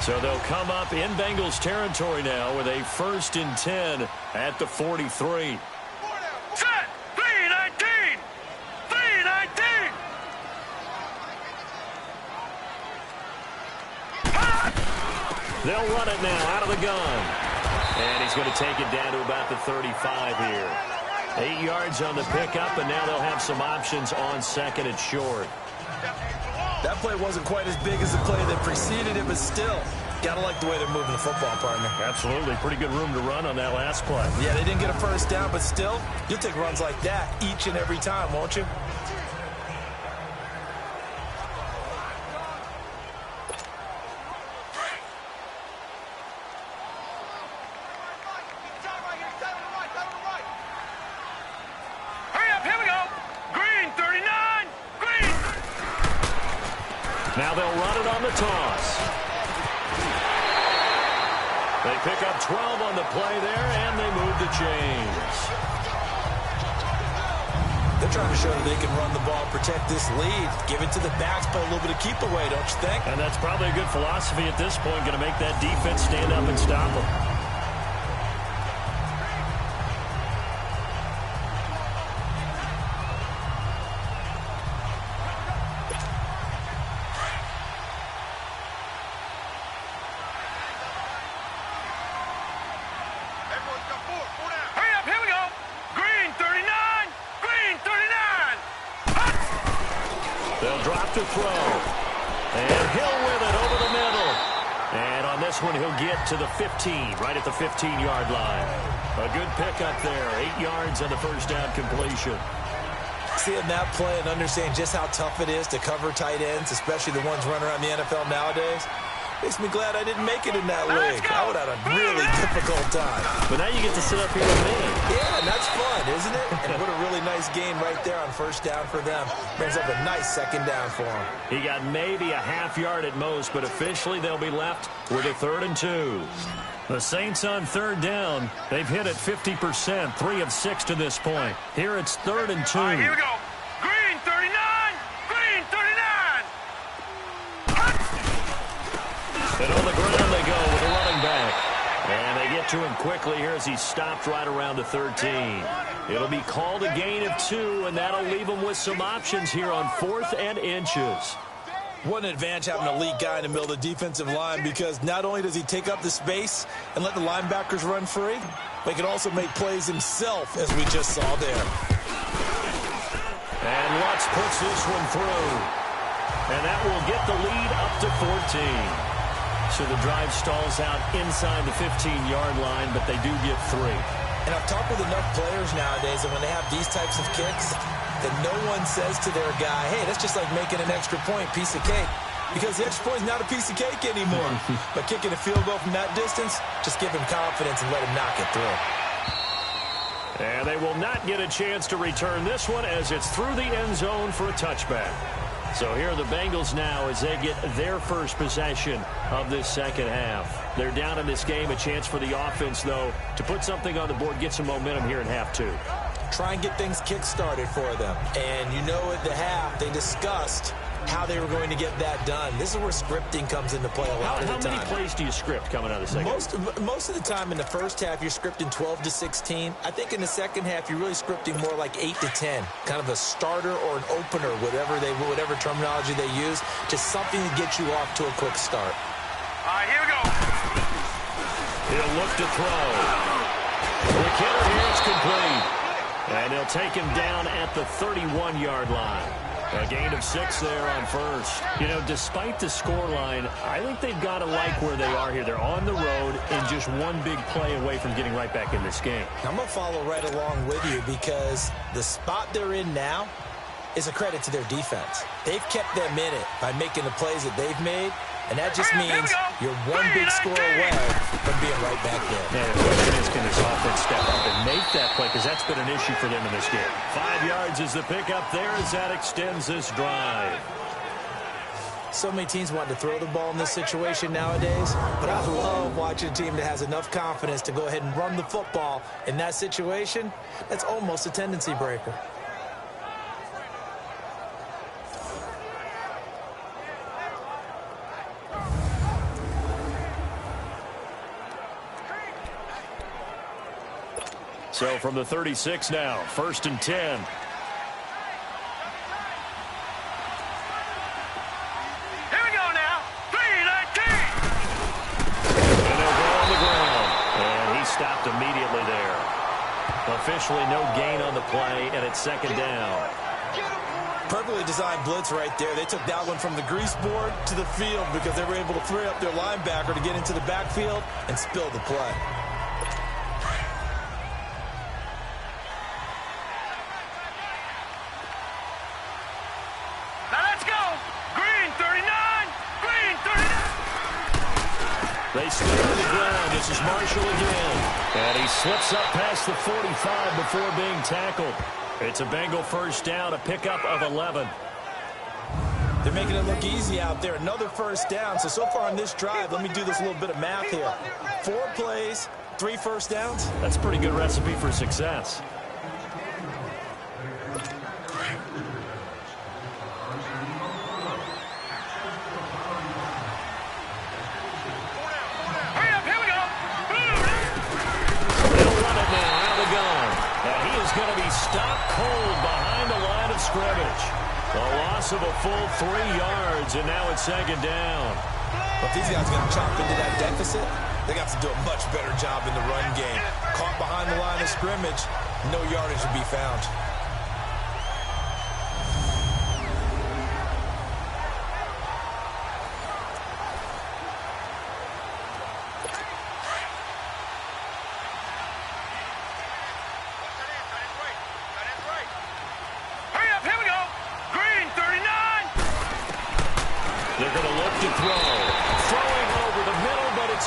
So they'll come up in Bengals territory now with a 1st and 10 at the 43. Set! 319! 319! They'll run it now out of the gun. And he's going to take it down to about the 35 here. 8 yards on the pickup, and now they'll have some options on 2nd and short. That play wasn't quite as big as the play that preceded it, but still, gotta like the way they're moving the football, partner. Absolutely. Pretty good room to run on that last play. Yeah, they didn't get a first down, but still, you'll take runs like that each and every time, won't you? Now they'll run it on the toss. They pick up 12 on the play there, and they move the chains. They're trying to show that they can run the ball, protect this lead, give it to the backs, play a little bit of keep away, don't you think? And that's probably a good philosophy at this point, going to make that defense stand up and stop them. Hurry up, here we go. Green 39, green 39. They'll drop to throw. And Hill with it over the middle. And on this one, he'll get to the 15, right at the 15-yard line. A good pickup there, 8 yards on the first down completion. Seeing that play and understanding just how tough it is to cover tight ends, especially the ones running around the NFL nowadays, makes me glad I didn't make it in that league. I would have had a really difficult time. But now you get to sit up here with me. Yeah, and that's fun, isn't it? And what a really nice gain right there on first down for them. Brings up a nice second down for him. He got maybe a half yard at most, but officially they'll be left with a 3rd and 2. The Saints on 3rd down. They've hit it 50%, 3 of 6 to this point. Here it's 3rd and 2. All right, here we go. Green 39, green 39. And on the ground they go with a running back. And they get to him quickly here as he stopped right around the 13. It'll be called a gain of 2, and that'll leave him with some options here on 4th and inches. What an advantage having a elite guy in the middle of the defensive line, because not only does he take up the space and let the linebackers run free, but he can also make plays himself, as we just saw there. And Lutz puts this one through. And that will get the lead up to 14. So the drive stalls out inside the 15-yard line, but they do get 3. And I've talked with enough players nowadays that when they have these types of kicks, that no one says to their guy, hey, that's just like making an extra point, piece of cake. Because the extra point is not a piece of cake anymore. But kicking a field goal from that distance, just give him confidence and let him knock it through. And they will not get a chance to return this one as it's through the end zone for a touchback. So here are the Bengals now as they get their first possession of this second half. They're down in this game. A chance for the offense, though, to put something on the board, get some momentum here in half 2. Try and get things kick-started for them. And you know at the half, they discussed how they were going to get that done. This is where scripting comes into play a lot of the time. How many plays do you script coming out of the second half? Most of the time in the first half, you're scripting 12 to 16. I think in the second half, you're really scripting more like 8 to 10. Kind of a starter or an opener, whatever terminology they use. Just something to get you off to a quick start. All right, here we go. He'll look to throw. Quick hitter here, it's complete. And they'll take him down at the 31-yard line. A gain of 6 there on first. You know, despite the scoreline, I think they've got to like where they are here. They're on the road and just one big play away from getting right back in this game. I'm going to follow right along with you because the spot they're in now is a credit to their defense. They've kept them in it by making the plays that they've made, and that just means you're one big score away from being right back there. Yeah, the question is, can this offense step up and make that play? Because that's been an issue for them in this game. 5 yards is the pickup there as that extends this drive. So many teams want to throw the ball in this situation nowadays, but I love watching a team that has enough confidence to go ahead and run the football in that situation. That's almost a tendency breaker. So from the 36 now, 1st and 10. Here we go now. 3-19. And they'll go on the ground. And he stopped immediately there. Officially no gain on the play, and it's 2nd down. Perfectly designed blitz right there. They took that one from the grease board to the field because they were able to free up their linebacker to get into the backfield and spill the play. They stay on the ground. This is Marshall again. And he slips up past the 45 before being tackled. It's a Bengal first down, a pickup of 11. They're making it look easy out there. Another first down. So far on this drive, let me do this little bit of math here. 4 plays, 3 first downs. That's a pretty good recipe for success. Going to be stopped cold behind the line of scrimmage. A loss of a full 3 yards, and now it's 2nd down. But if these guys are going to chop into that deficit, they got to do a much better job in the run game. Caught behind the line of scrimmage, no yardage to be found.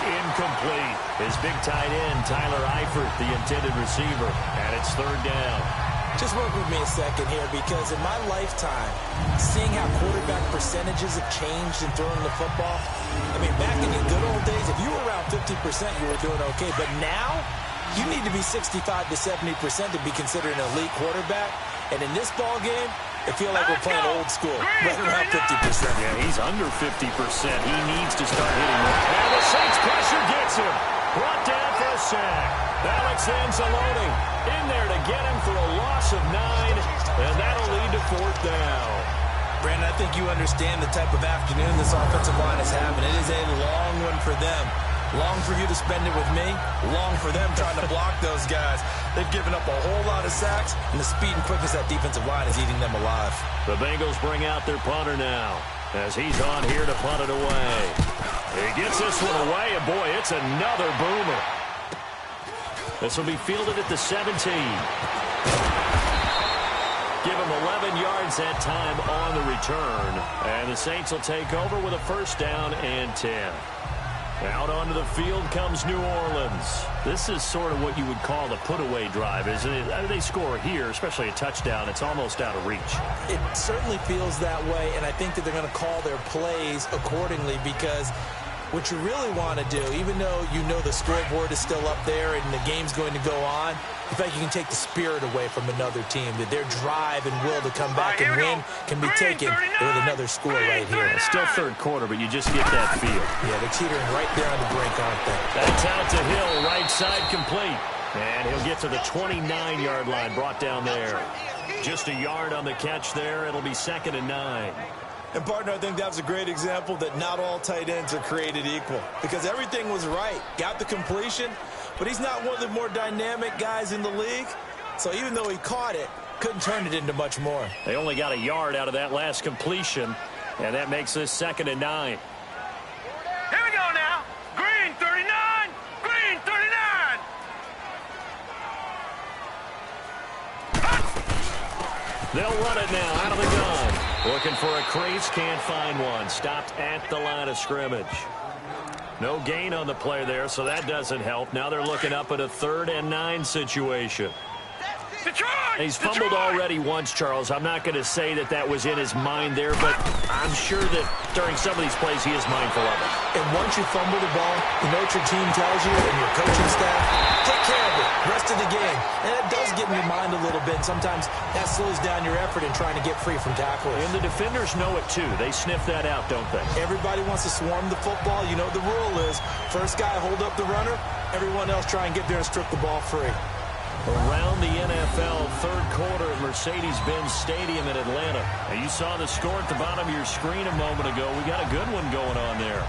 Incomplete. His big tight end, Tyler Eifert, the intended receiver, and it's 3rd down. Just work with me a second here, because in my lifetime, seeing how quarterback percentages have changed in throwing the football, I mean, back in the good old days, if you were around 50%, you were doing okay. But now, you need to be 65 to 70% to be considered an elite quarterback. And in this ball game, I feel like we're playing old school, right around 50%. Yeah, he's under 50%. He needs to start hitting more. And the Saints pressure gets him. Brought down for a sack. Alex Anzalone in there to get him for a loss of 9, and that'll lead to 4th down. Brandon, I think you understand the type of afternoon this offensive line is having. It is a long one for them. Long for you to spend it with me. Long for them trying to block those guys. They've given up a whole lot of sacks, and the speed and quickness of that defensive line is eating them alive. The Bengals bring out their punter now, as he's on here to punt it away. He gets this one away, and boy, it's another boomer. This will be fielded at the 17. Give him 11 yards that time on the return, and the Saints will take over with a 1st down and 10. Out onto the field comes New Orleans. This is sort of what you would call the put-away drive, isn't it? They score here, especially a touchdown. It's almost out of reach. It certainly feels that way, and I think that they're going to call their plays accordingly, because what you really want to do, even though you know the scoreboard is still up there and the game's going to go on, I feel like you can take the spirit away from another team, that their drive and will to come back and win can be taken with another score right here. It's still 3rd quarter, but you just get that feel. Yeah, they're teetering right there on the brink, aren't they? That's out to Hill, right side complete. And he'll get to the 29-yard line, brought down there. Just a yard on the catch there. It'll be 2nd and 9. And, partner, I think that was a great example that not all tight ends are created equal, because everything was right. Got the completion, but he's not one of the more dynamic guys in the league. So even though he caught it, couldn't turn it into much more. They only got a yard out of that last completion, and that makes this 2nd and 9. Here we go now. Green 39. Green 39. They'll run it now out of the gun. Looking for a crease, can't find one. Stopped at the line of scrimmage. No gain on the play there, so that doesn't help. Now they're looking up at a 3rd and 9 situation. He's fumbled already once, Charles. I'm not going to say that that was in his mind there, but I'm sure that during some of these plays he is mindful of it. And once you fumble the ball, you know what your team tells you and your coaching staff? Take care of it. Rest of the game. And it does get in your mind a little bit. Sometimes that slows down your effort in trying to get free from tacklers. And the defenders know it too. They sniff that out, don't they? Everybody wants to swarm the football. You know what the rule is. First guy hold up the runner. Everyone else try and get there and strip the ball free. Around the NFL, 3rd quarter at Mercedes-Benz Stadium in Atlanta. And you saw the score at the bottom of your screen a moment ago. We got a good one going on there.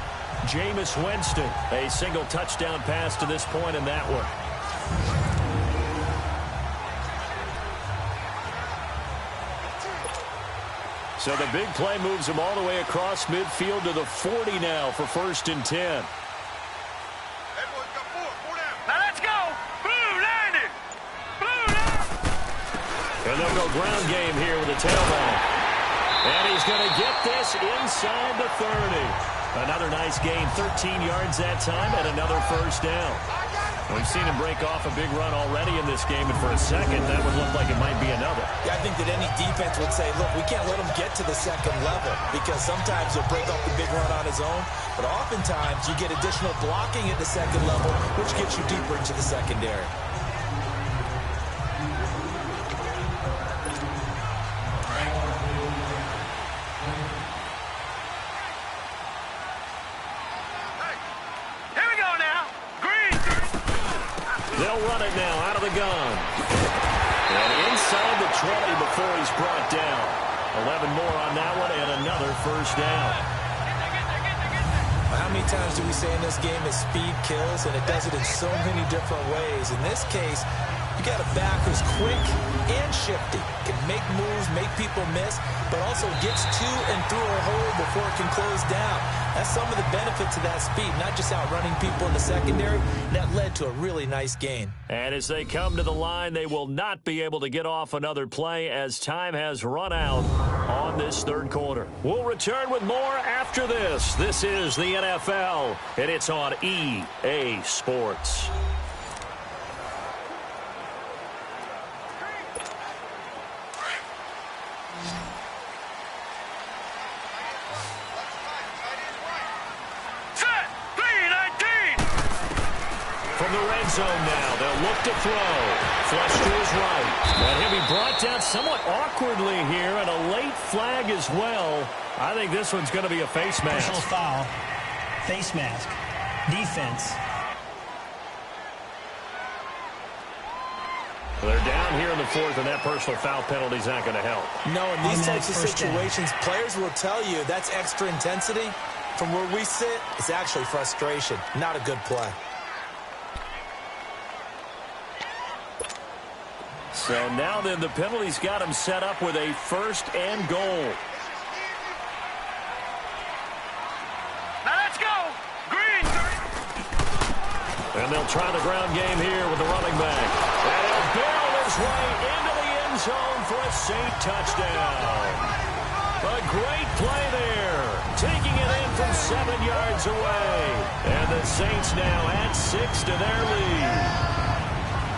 Jameis Winston, a single touchdown pass to this point in that one. So the big play moves him all the way across midfield to the 40 now for 1st and 10. And they'll go ground game here with a tailback. And he's going to get this inside the 30. Another nice gain, 13 yards that time, and another 1st down. We've seen him break off a big run already in this game, and for a second, that would look like it might be another. Yeah, I think that any defense would say, look, we can't let him get to the second level because sometimes he'll break off the big run on his own, but oftentimes you get additional blocking at the second level, which gets you deeper into the secondary. Out of the gun. And inside the 20 before he's brought down. 11 more on that one and another first down. How many times do we say in this game that speed kills, and it does it in so many different ways? In this case, you got a back who's quick and shifty, can make moves, make people miss, but also gets to and through a hole before it can close down. That's some of the benefits of that speed, not just outrunning people in the secondary. That led to a really nice gain. And as they come to the line, they will not be able to get off another play as time has run out on this third quarter. We'll return with more after this. This is the NFL, and it's on EA Sports. Zone now. They'll look to throw. Flush to his right. And he'll be brought down somewhat awkwardly here, and a late flag as well. I think this one's going to be a face mask. Personal foul. Face mask. Defense. They're down here in the fourth, and that personal foul penalty is not going to help. No, in these types of situations, players will tell you that's extra intensity. From where we sit, it's actually frustration. Not a good play. So now then, the penalty's got him set up with a first and goal. Now let's go. Green. And they'll try the ground game here with the running back. And he'll barrel his way into the end zone for a Saint touchdown. A great play there. Taking it in from 7 yards away. And the Saints now add 6 to their lead.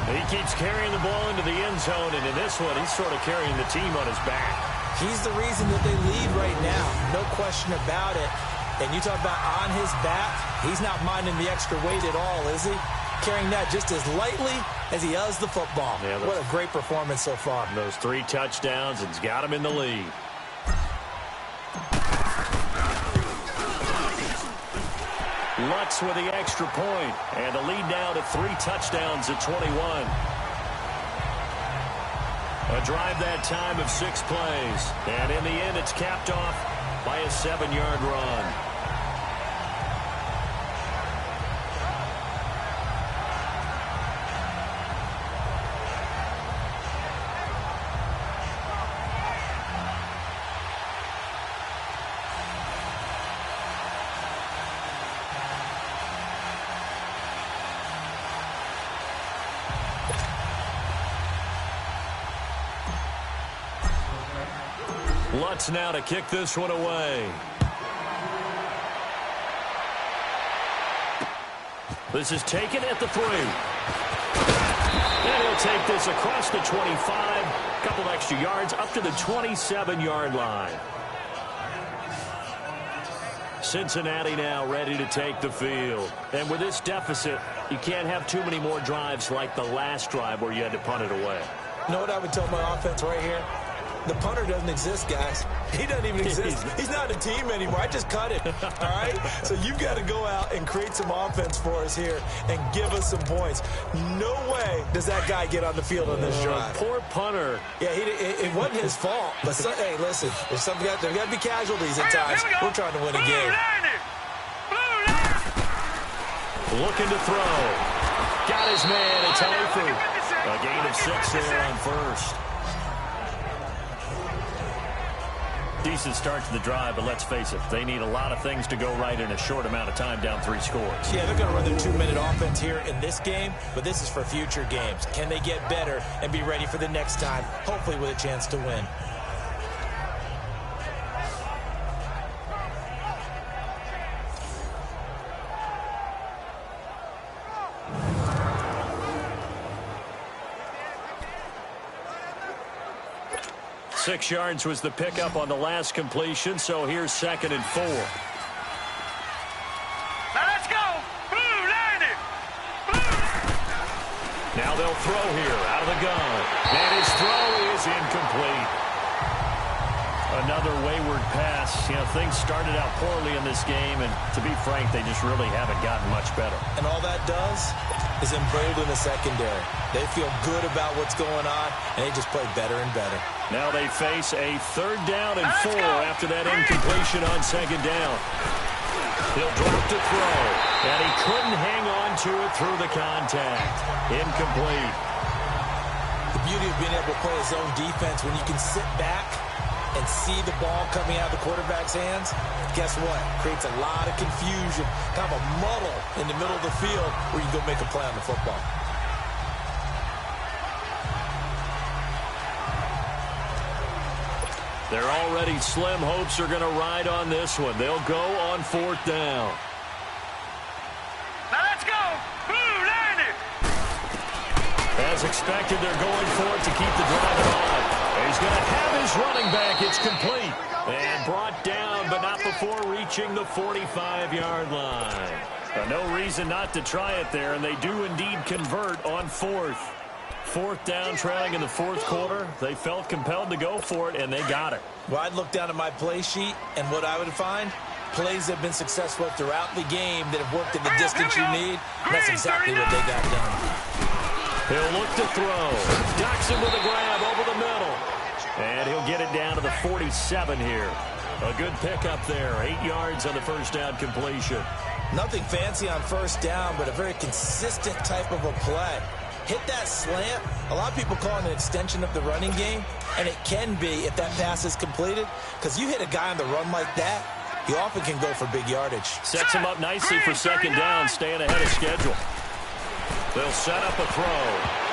He keeps carrying the ball into the end zone, and in this one, he's sort of carrying the team on his back. He's the reason that they lead right now. No question about it. And you talk about on his back, he's not minding the extra weight at all, is he? Carrying that just as lightly as he does the football. Yeah, what a great performance so far. Those 3 touchdowns, and it's got him in the lead. Lutz with the extra point, and the lead now to 3 touchdowns at 21. A drive that time of 6 plays, and in the end it's capped off by a 7-yard run. Lutz now to kick this one away. This is taken at the 3. And he'll take this across the 25. A couple extra yards up to the 27-yard line. Cincinnati now ready to take the field. And with this deficit, you can't have too many more drives like the last drive where you had to punt it away. You know what I would tell my offense right here? The punter doesn't exist, guys. He doesn't even exist. He's not a team anymore. I just cut him. All right? So you've got to go out and create some offense for us here and give us some points. No way does that guy get on the field on this drive. Poor punter. Yeah, it wasn't his fault. But hey, listen, there's got to be casualties at times. We're trying to win a game. Looking to throw. Got his man. It's Hayford. A gain of 6 there on first. Decent start to the drive, but let's face it, they need a lot of things to go right in a short amount of time, down 3 scores. Yeah, they're going to run their 2-minute offense here in this game, but this is for future games. Can they get better and be ready for the next time, hopefully with a chance to win? 6 yards was the pickup on the last completion, so here's 2nd and 4. Now let's go. Blue, line it. Now they'll throw here out of the gun. And his throw is incomplete. Another wayward pass. You know, things started out poorly in this game, and to be frank, they just really haven't gotten much better. And all that does is embolden the secondary. They feel good about what's going on, and they just play better and better. Now they face a 3rd down and 4 after that incompletion on 2nd down. He'll drop to throw, and he couldn't hang on to it through the contact. Incomplete. The beauty of being able to play a zone defense, when you can sit back and see the ball coming out of the quarterback's hands, guess what? Creates a lot of confusion, kind of a muddle in the middle of the field where you can go make a play on the football. They're already slim hopes are going to ride on this one. They'll go on 4th down. Now let's go. Blue, line it. As expected, they're going for it to keep the drive alive. He's going to have his running back. It's complete. And brought down, but not before reaching the 45-yard line. No reason not to try it there, and they do indeed convert on 4th. 4th down, trailing in the 4th quarter. They felt compelled to go for it, and they got it. Well, I'd look down at my play sheet, and what I would find, plays have been successful throughout the game that have worked at the distance you need, and that's exactly what they got done. He'll look to throw. Ducks him with a grab over the middle. And he'll get it down to the 47 here. A good pickup there. 8 yards on the 1st down completion. Nothing fancy on 1st down, but a very consistent type of a play. Hit that slant. A lot of people call it an extension of the running game, and it can be if that pass is completed, because you hit a guy on the run like that, he often can go for big yardage. Sets him up nicely for 2nd down, staying ahead of schedule. They'll set up a throw.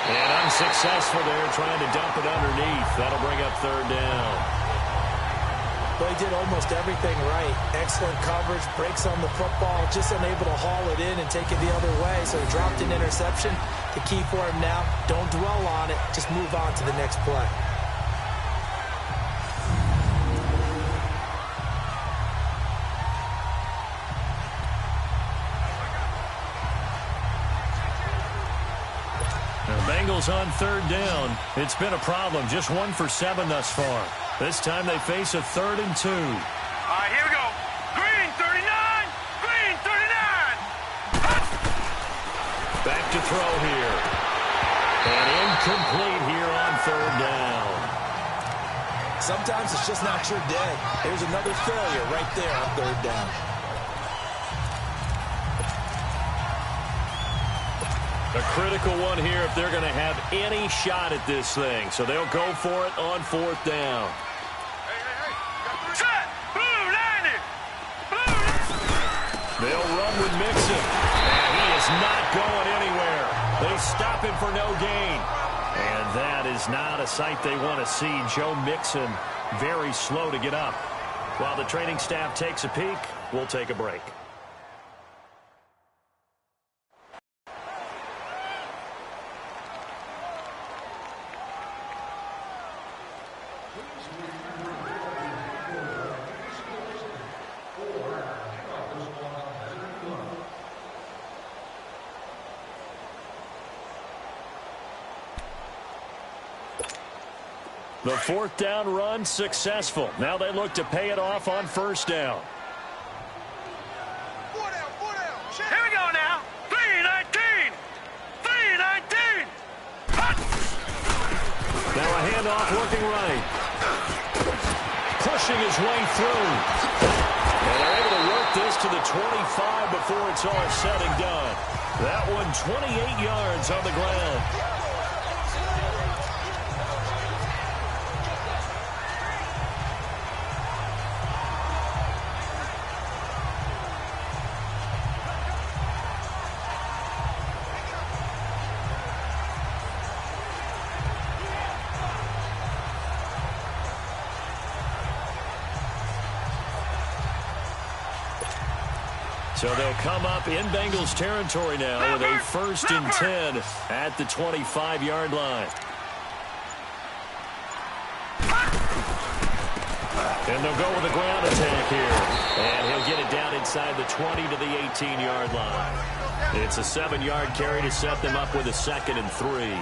And unsuccessful there, trying to dump it underneath. That'll bring up 3rd down. Well, he did almost everything right. Excellent coverage, breaks on the football, just unable to haul it in and take it the other way. So he dropped an interception. The key for him now, don't dwell on it. Just move on to the next play. Bengals on 3rd down. It's been a problem. Just 1 for 7 thus far. This time they face a 3rd and 2. All right, here we go. Green 39. Green 39. Back to throw here. And incomplete here on 3rd down. Sometimes it's just not your day. There's another failure right there on 3rd down. A critical one here if they're going to have any shot at this thing. So they'll go for it on 4th down. Set. Blue, line it. Blue. They'll run with Mixon. And he is not going anywhere. They stop him for no gain. And that is not a sight they want to see. Joe Mixon very slow to get up. While the training staff takes a peek, we'll take a break. The 4th down run successful. Now they look to pay it off on 1st down. Here we go now. 3-19. 3-19. Now a handoff looking right. Pushing his way through. And they're able to work this to the 25 before it's all said and done. That one 28 yards on the ground. So they'll come up in Bengals territory now with a 1st and 10 at the 25-yard line. And they'll go with a ground attack here. And he'll get it down inside the 20 to the 18-yard line. It's a 7-yard carry to set them up with a 2nd and 3.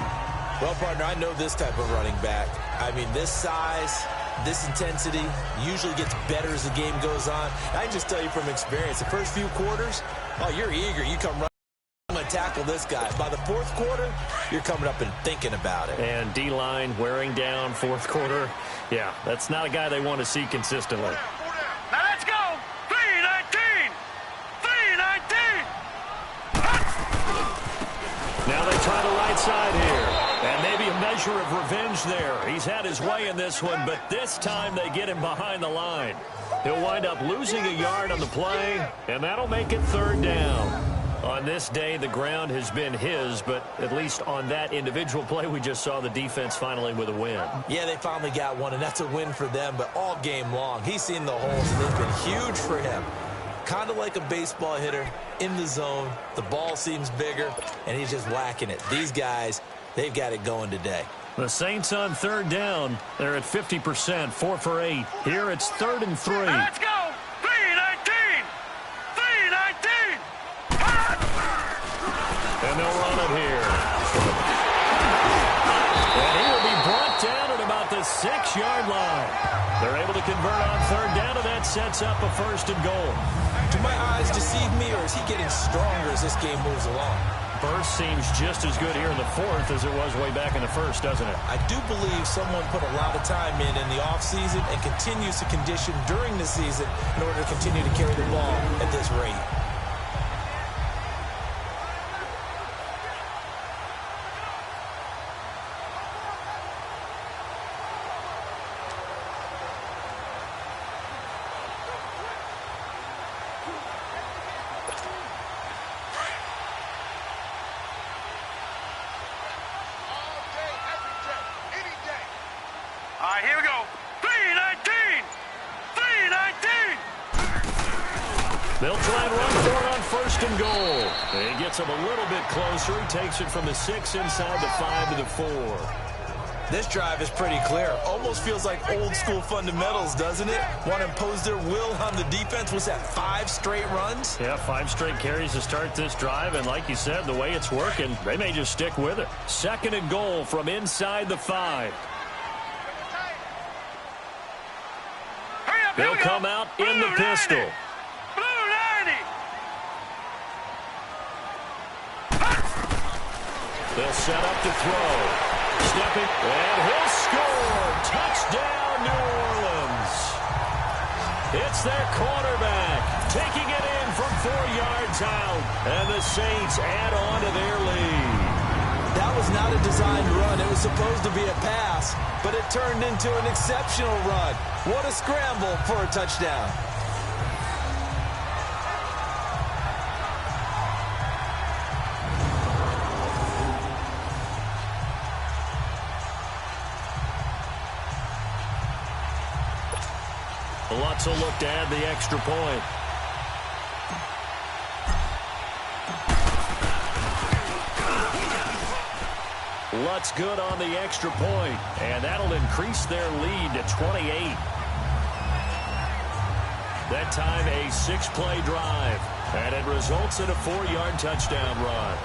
Well, partner, I know this type of running back. I mean, this size, this intensity usually gets better as the game goes on. I can just tell you from experience, the first few quarters, oh, you're eager. You come running. I'm going to tackle this guy. By the 4th quarter, you're coming up and thinking about it. And D-line wearing down 4th quarter. Yeah, that's not a guy they want to see consistently. Now let's go. 3-19. 3-19. Now they try the right side here. And maybe a measure of revenge there. He's had his way in this one, but this time they get him behind the line. He'll wind up losing a yard on the play, and that'll make it 3rd down. On this day, the ground has been his, but at least on that individual play, we just saw the defense finally with a win. Yeah, they finally got one, and that's a win for them, but all game long, he's seen the holes, and they've been huge for him. Kind of like a baseball hitter in the zone. The ball seems bigger, and he's just whacking it. These guys, they've got it going today. The Saints on 3rd down. They're at 50%, 4 for 8. Here it's 3rd and 3. Let's go. 3-19. 3-19. And they'll run it here. And he will be brought down at about the 6-yard line. They're able to convert on 3rd down, and that sets up a 1st and goal. Do my eyes deceive me, or is he getting stronger as this game moves along? Burst seems just as good here in the 4th as it was way back in the 1st, doesn't it? I do believe someone put a lot of time in the offseason and continues to condition during the season in order to continue to carry the ball at this rate. All right, here we go. 3-19. 3-19. They'll try and run for it on 1st and goal. And he gets him a little bit closer. He takes it from the 6 inside the 5 to the 4. This drive is pretty clear. Almost feels like old school fundamentals, doesn't it? Want to impose their will on the defense. Was that 5 straight runs? Yeah, 5 straight carries to start this drive. And like you said, the way it's working, they may just stick with it. 2nd and goal from inside the 5. They'll come out in the pistol. Blue 90. They'll set up to throw. Stepping, and he'll score. Touchdown, New Orleans. It's their quarterback taking it in from 4 yards out. And the Saints add on to their lead. That was not a designed run. It was supposed to be a pass, but it turned into an exceptional run. What a scramble for a touchdown. Lutz will look to add the extra point. Lutz good on the extra point, and that'll increase their lead to 28. That time a 6-play drive, and it results in a 4-yard touchdown run.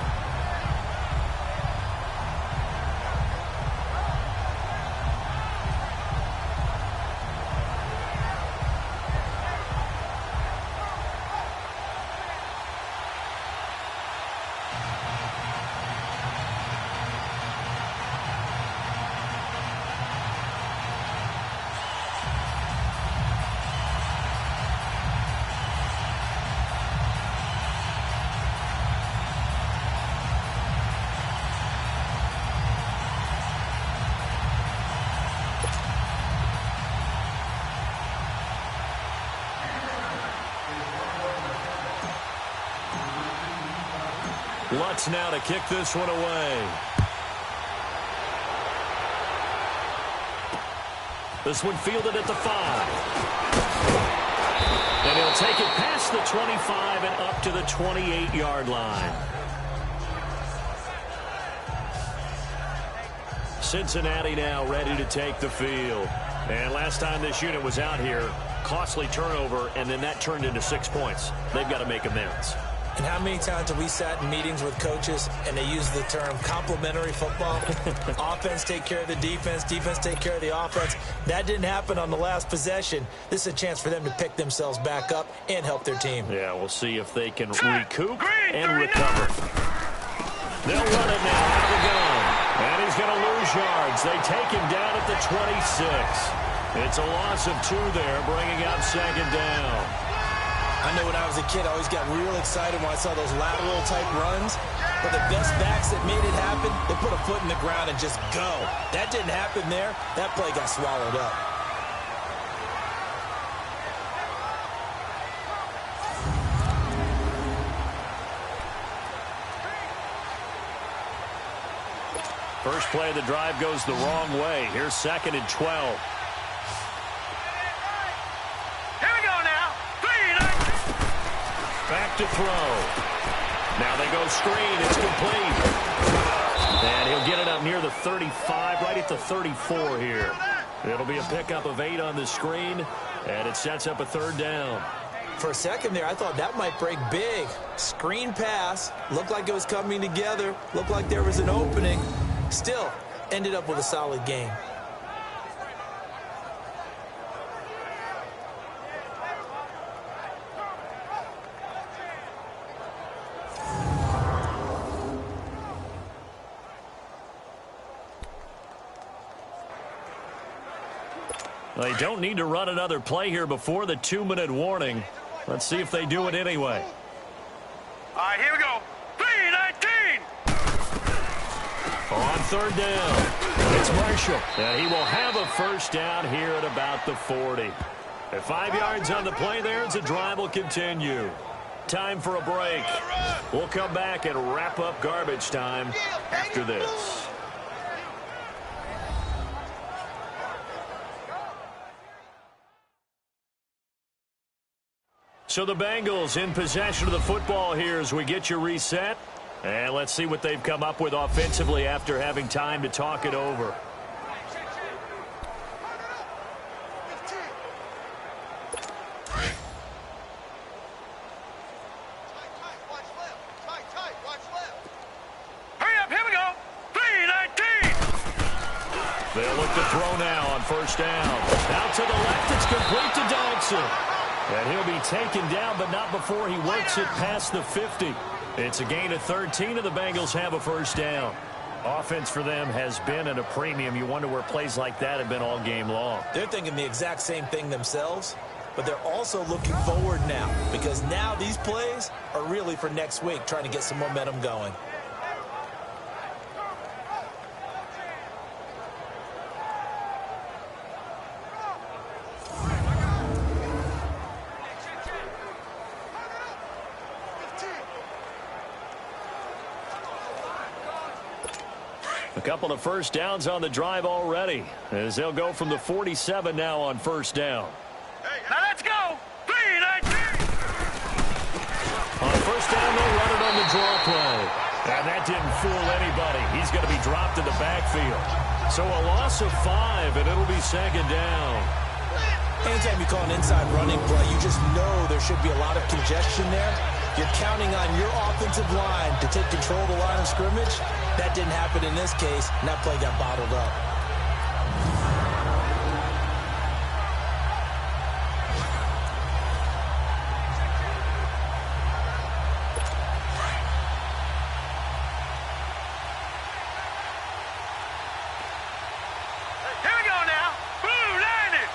Lutz now to kick this one away. This one fielded at the 5. And he'll take it past the 25 and up to the 28-yard line. Cincinnati now ready to take the field. And last time this unit was out here, costly turnover, and then that turned into 6 points. They've got to make amends. And how many times have we sat in meetings with coaches and they use the term complementary football? Offense take care of the defense, defense take care of the offense. That didn't happen on the last possession. This is a chance for them to pick themselves back up and help their team. Yeah, we'll see if they can recoup and recover. They'll run it now out of the gun. And he's going to lose yards. They take him down at the 26. It's a loss of 2 there, bringing up second down. I know when I was a kid, I always got real excited when I saw those lateral-type runs. But the best backs that made it happen, they put a foot in the ground and just go. That didn't happen there. That play got swallowed up. First play of the drive goes the wrong way. Here's 2nd and 12. Back to throw. Now they go screen. It's complete. And he'll get it up near the 35, right at the 34 here. It'll be a pickup of 8 on the screen, and it sets up a 3rd down. For a second there, I thought that might break big. Screen pass. Looked like it was coming together. Looked like there was an opening. Still, ended up with a solid game. They don't need to run another play here before the 2-minute warning. Let's see if they do it anyway. All right, here we go. 3-19. On 3rd down, it's Marshall. And he will have a 1st down here at about the 40. At 5 yards on the play there, as the drive will continue. Time for a break. We'll come back and wrap up garbage time after this. So the Bengals in possession of the football here as we get you reset. And let's see what they've come up with offensively after having time to talk it over. Hurry up, here we go. 3-19. They'll look to throw now on 1st down. Out to the left, it's complete to Dodson. And he'll be taken down, but not before he works it past the 50. It's a gain of 13, and the Bengals have a 1st down. Offense for them has been at a premium. You wonder where plays like that have been all game long. They're thinking the exact same thing themselves, but they're also looking forward now, because now these plays are really for next week, trying to get some momentum going. A couple of 1st downs on the drive already, as they'll go from the 47 now on 1st down. Now let's go. 3-19. On 1st down, they'll run it on the draw play. And that didn't fool anybody. He's going to be dropped in the backfield. So a loss of 5, and it'll be 2nd down. Anytime you call an inside running play, you just know there should be a lot of congestion there. You're counting on your offensive line to take control of the line of scrimmage. That didn't happen in this case, and that play got bottled up. Here we go now. Blue landed.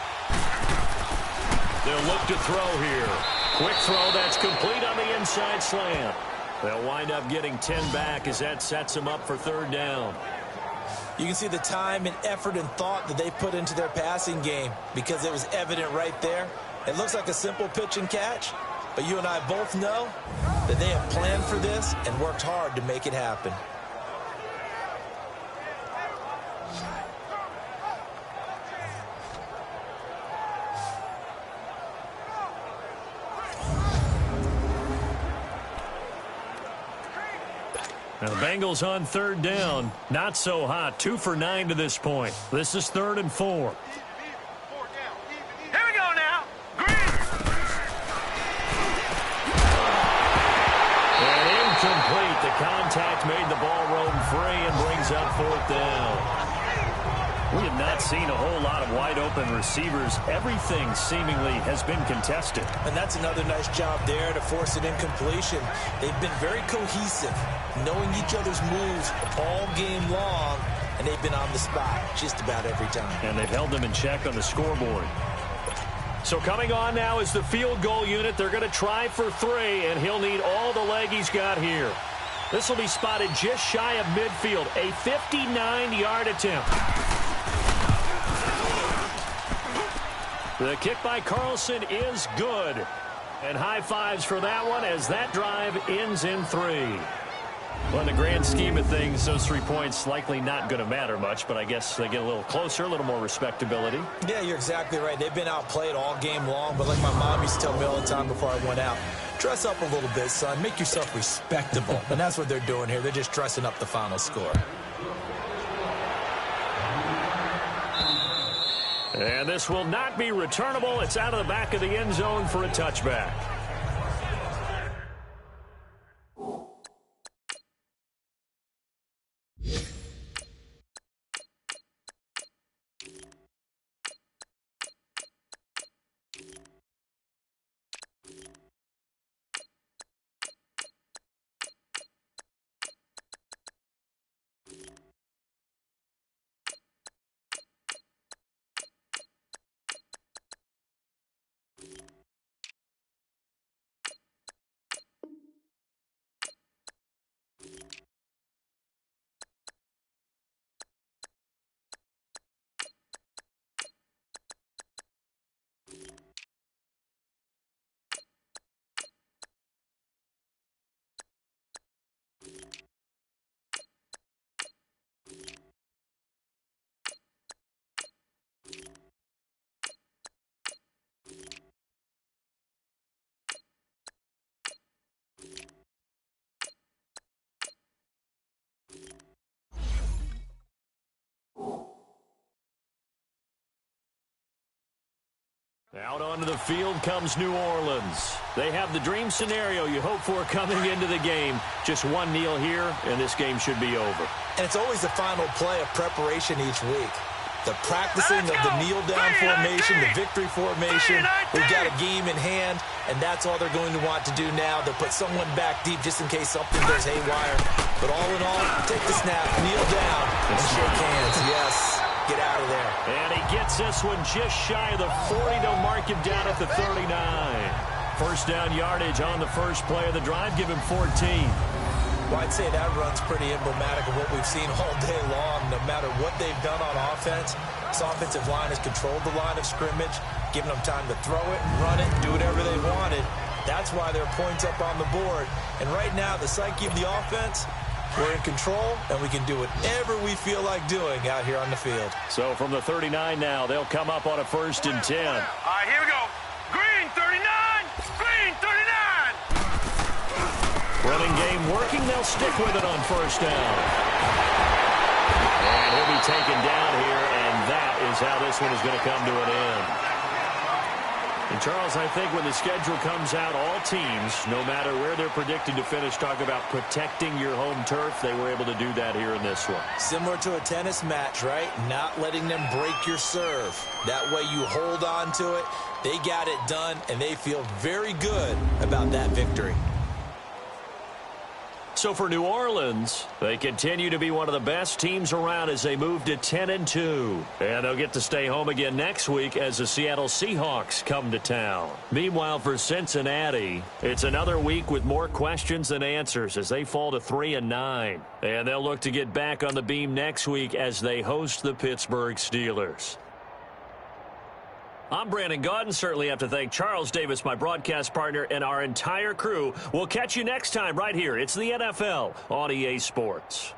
They'll look to throw here. Quick throw that's complete on the inside slant. They'll wind up getting 10 back as that sets them up for 3rd down. You can see the time and effort and thought that they put into their passing game because it was evident right there. It looks like a simple pitch and catch, but you and I both know that they have planned for this and worked hard to make it happen. Now the Bengals on third down. Not so hot. 2 for 9 to this point. This is 3rd and 4. Here we go now. Green. And incomplete. The contact made the ball roam free and brings up 4th down. We have not seen a whole lot of wide-open receivers. Everything seemingly has been contested. And that's another nice job there to force an incompletion. They've been very cohesive, knowing each other's moves all game long, and they've been on the spot just about every time. And they've held them in check on the scoreboard. So coming on now is the field goal unit. They're going to try for 3, and he'll need all the leg he's got here. This will be spotted just shy of midfield, a 59-yard attempt. The kick by Carlson is good. And high fives for that one as that drive ends in 3. Well, in the grand scheme of things, those 3 points likely not going to matter much, but I guess they get a little closer, a little more respectability. Yeah, you're exactly right. They've been outplayed all game long, but like my mom used to tell me all the time before I went out, dress up a little bit, son. Make yourself respectable. And that's what they're doing here. They're just dressing up the final score. And this will not be returnable. It's out of the back of the end zone for a touchback. Out onto the field comes New Orleans. They have the dream scenario you hope for coming into the game. Just one kneel here, and this game should be over. And it's always the final play of preparation each week. The practicing of the kneel-down formation, the victory formation. We've got a game in hand, and that's all they're going to want to do now. They'll put someone back deep just in case something goes haywire. But all in all, take the snap, kneel down, and shake hands. Yes. Get out of there. And he gets this one just shy of the 40 to mark him down at the 39. First down yardage on the first play of the drive. Give him 14. Well, I'd say that run's pretty emblematic of what we've seen all day long. No matter what they've done on offense, this offensive line has controlled the line of scrimmage, giving them time to throw it, run it, do whatever they wanted. That's why there are points up on the board. And right now, the psyche of the offense, we're in control, and we can do whatever we feel like doing out here on the field. So from the 39 now, they'll come up on a 1st and 10. All right, here we go. Green 39. Green 39. Running game working. They'll stick with it on 1st down. And he'll be taken down here, and that is how this one is going to come to an end. And Charles, I think when the schedule comes out, all teams, no matter where they're predicted to finish, talk about protecting your home turf. They were able to do that here in this one. Similar to a tennis match, right? Not letting them break your serve. That way you hold on to it. They got it done, and they feel very good about that victory. So for New Orleans, they continue to be one of the best teams around as they move to 10-2. And they'll get to stay home again next week as the Seattle Seahawks come to town. Meanwhile, for Cincinnati, it's another week with more questions than answers as they fall to 3-9. And they'll look to get back on the beam next week as they host the Pittsburgh Steelers. I'm Brandon Gaudin. Certainly have to thank Charles Davis, my broadcast partner, and our entire crew. We'll catch you next time right here. It's the NFL on EA Sports.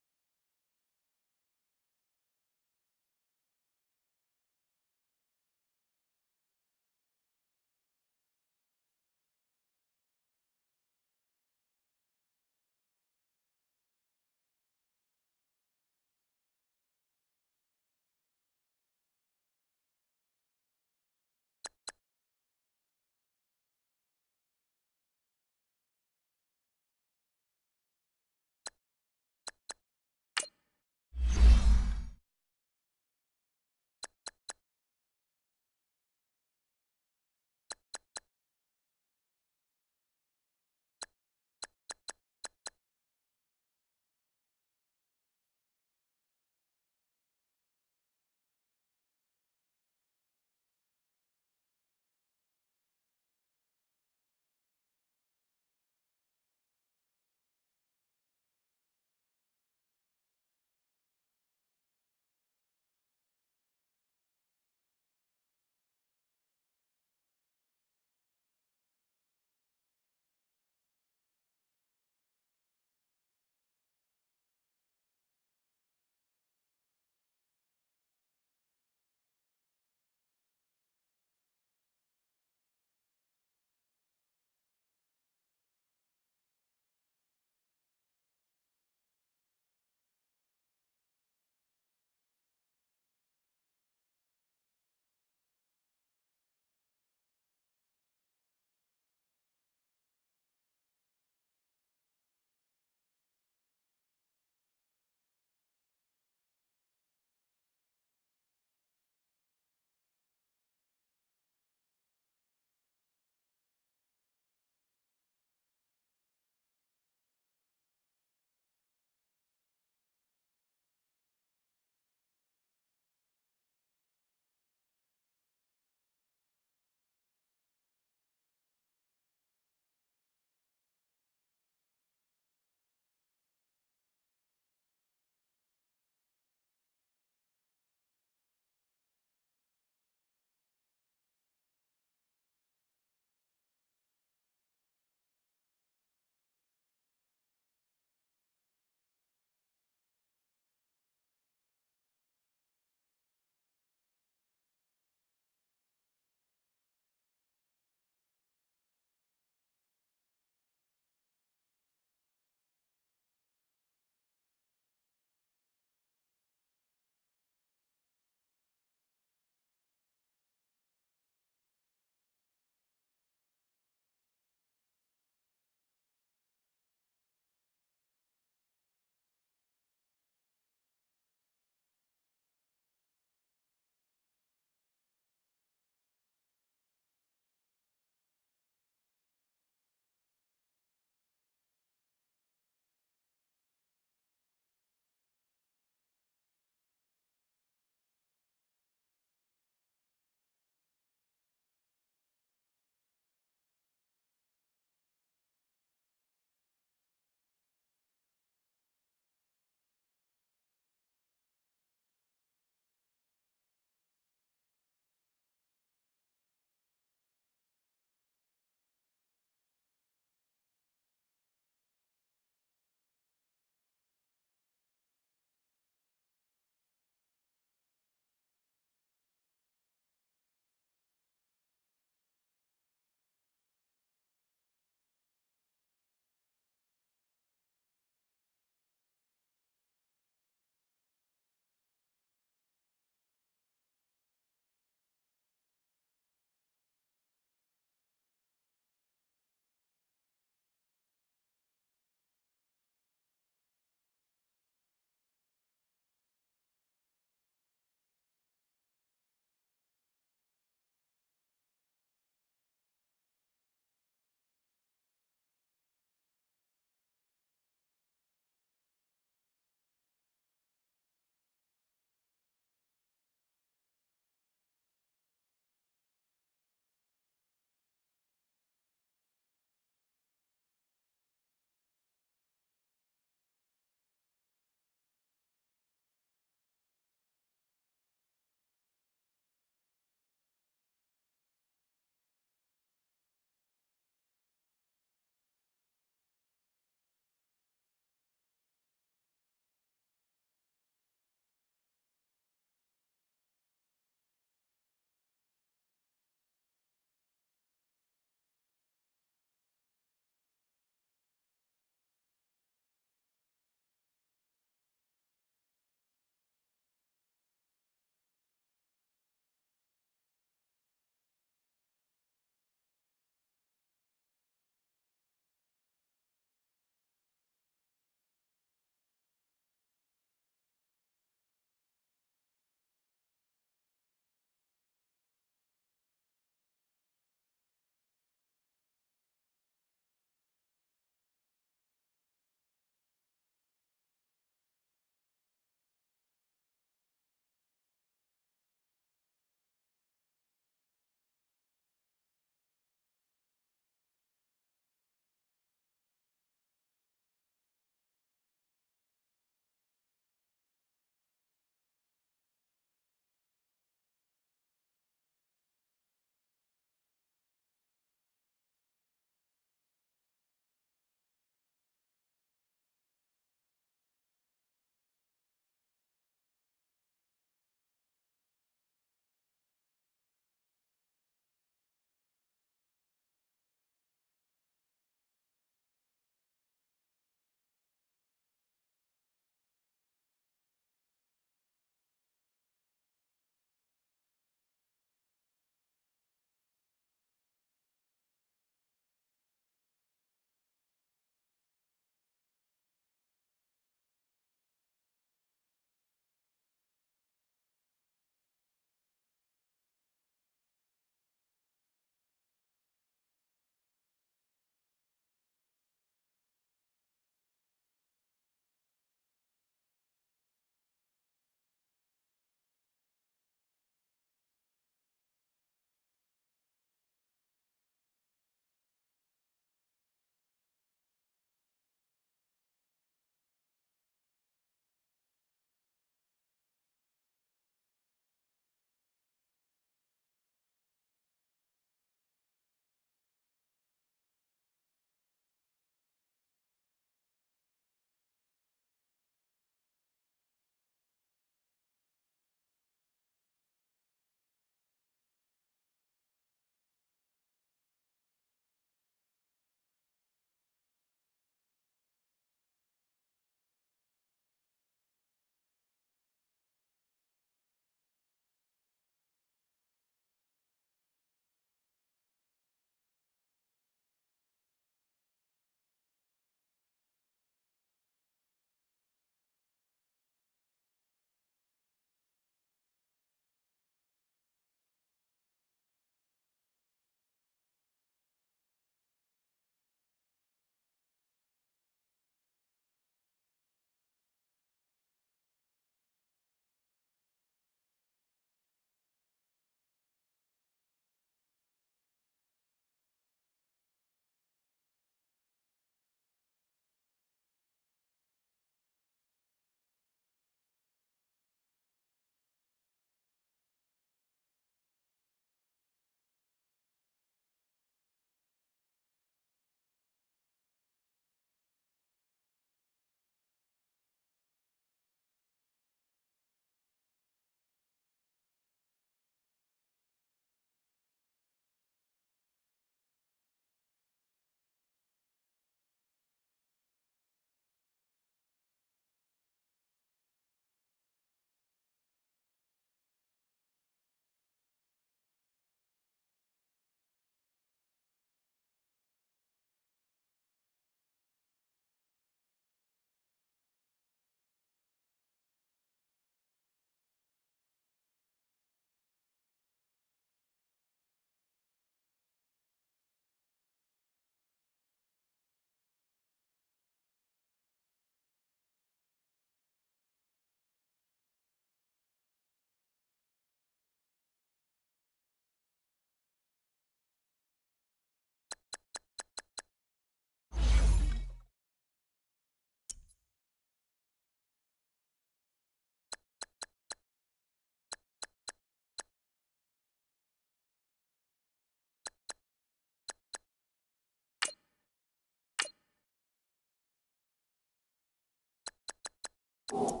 you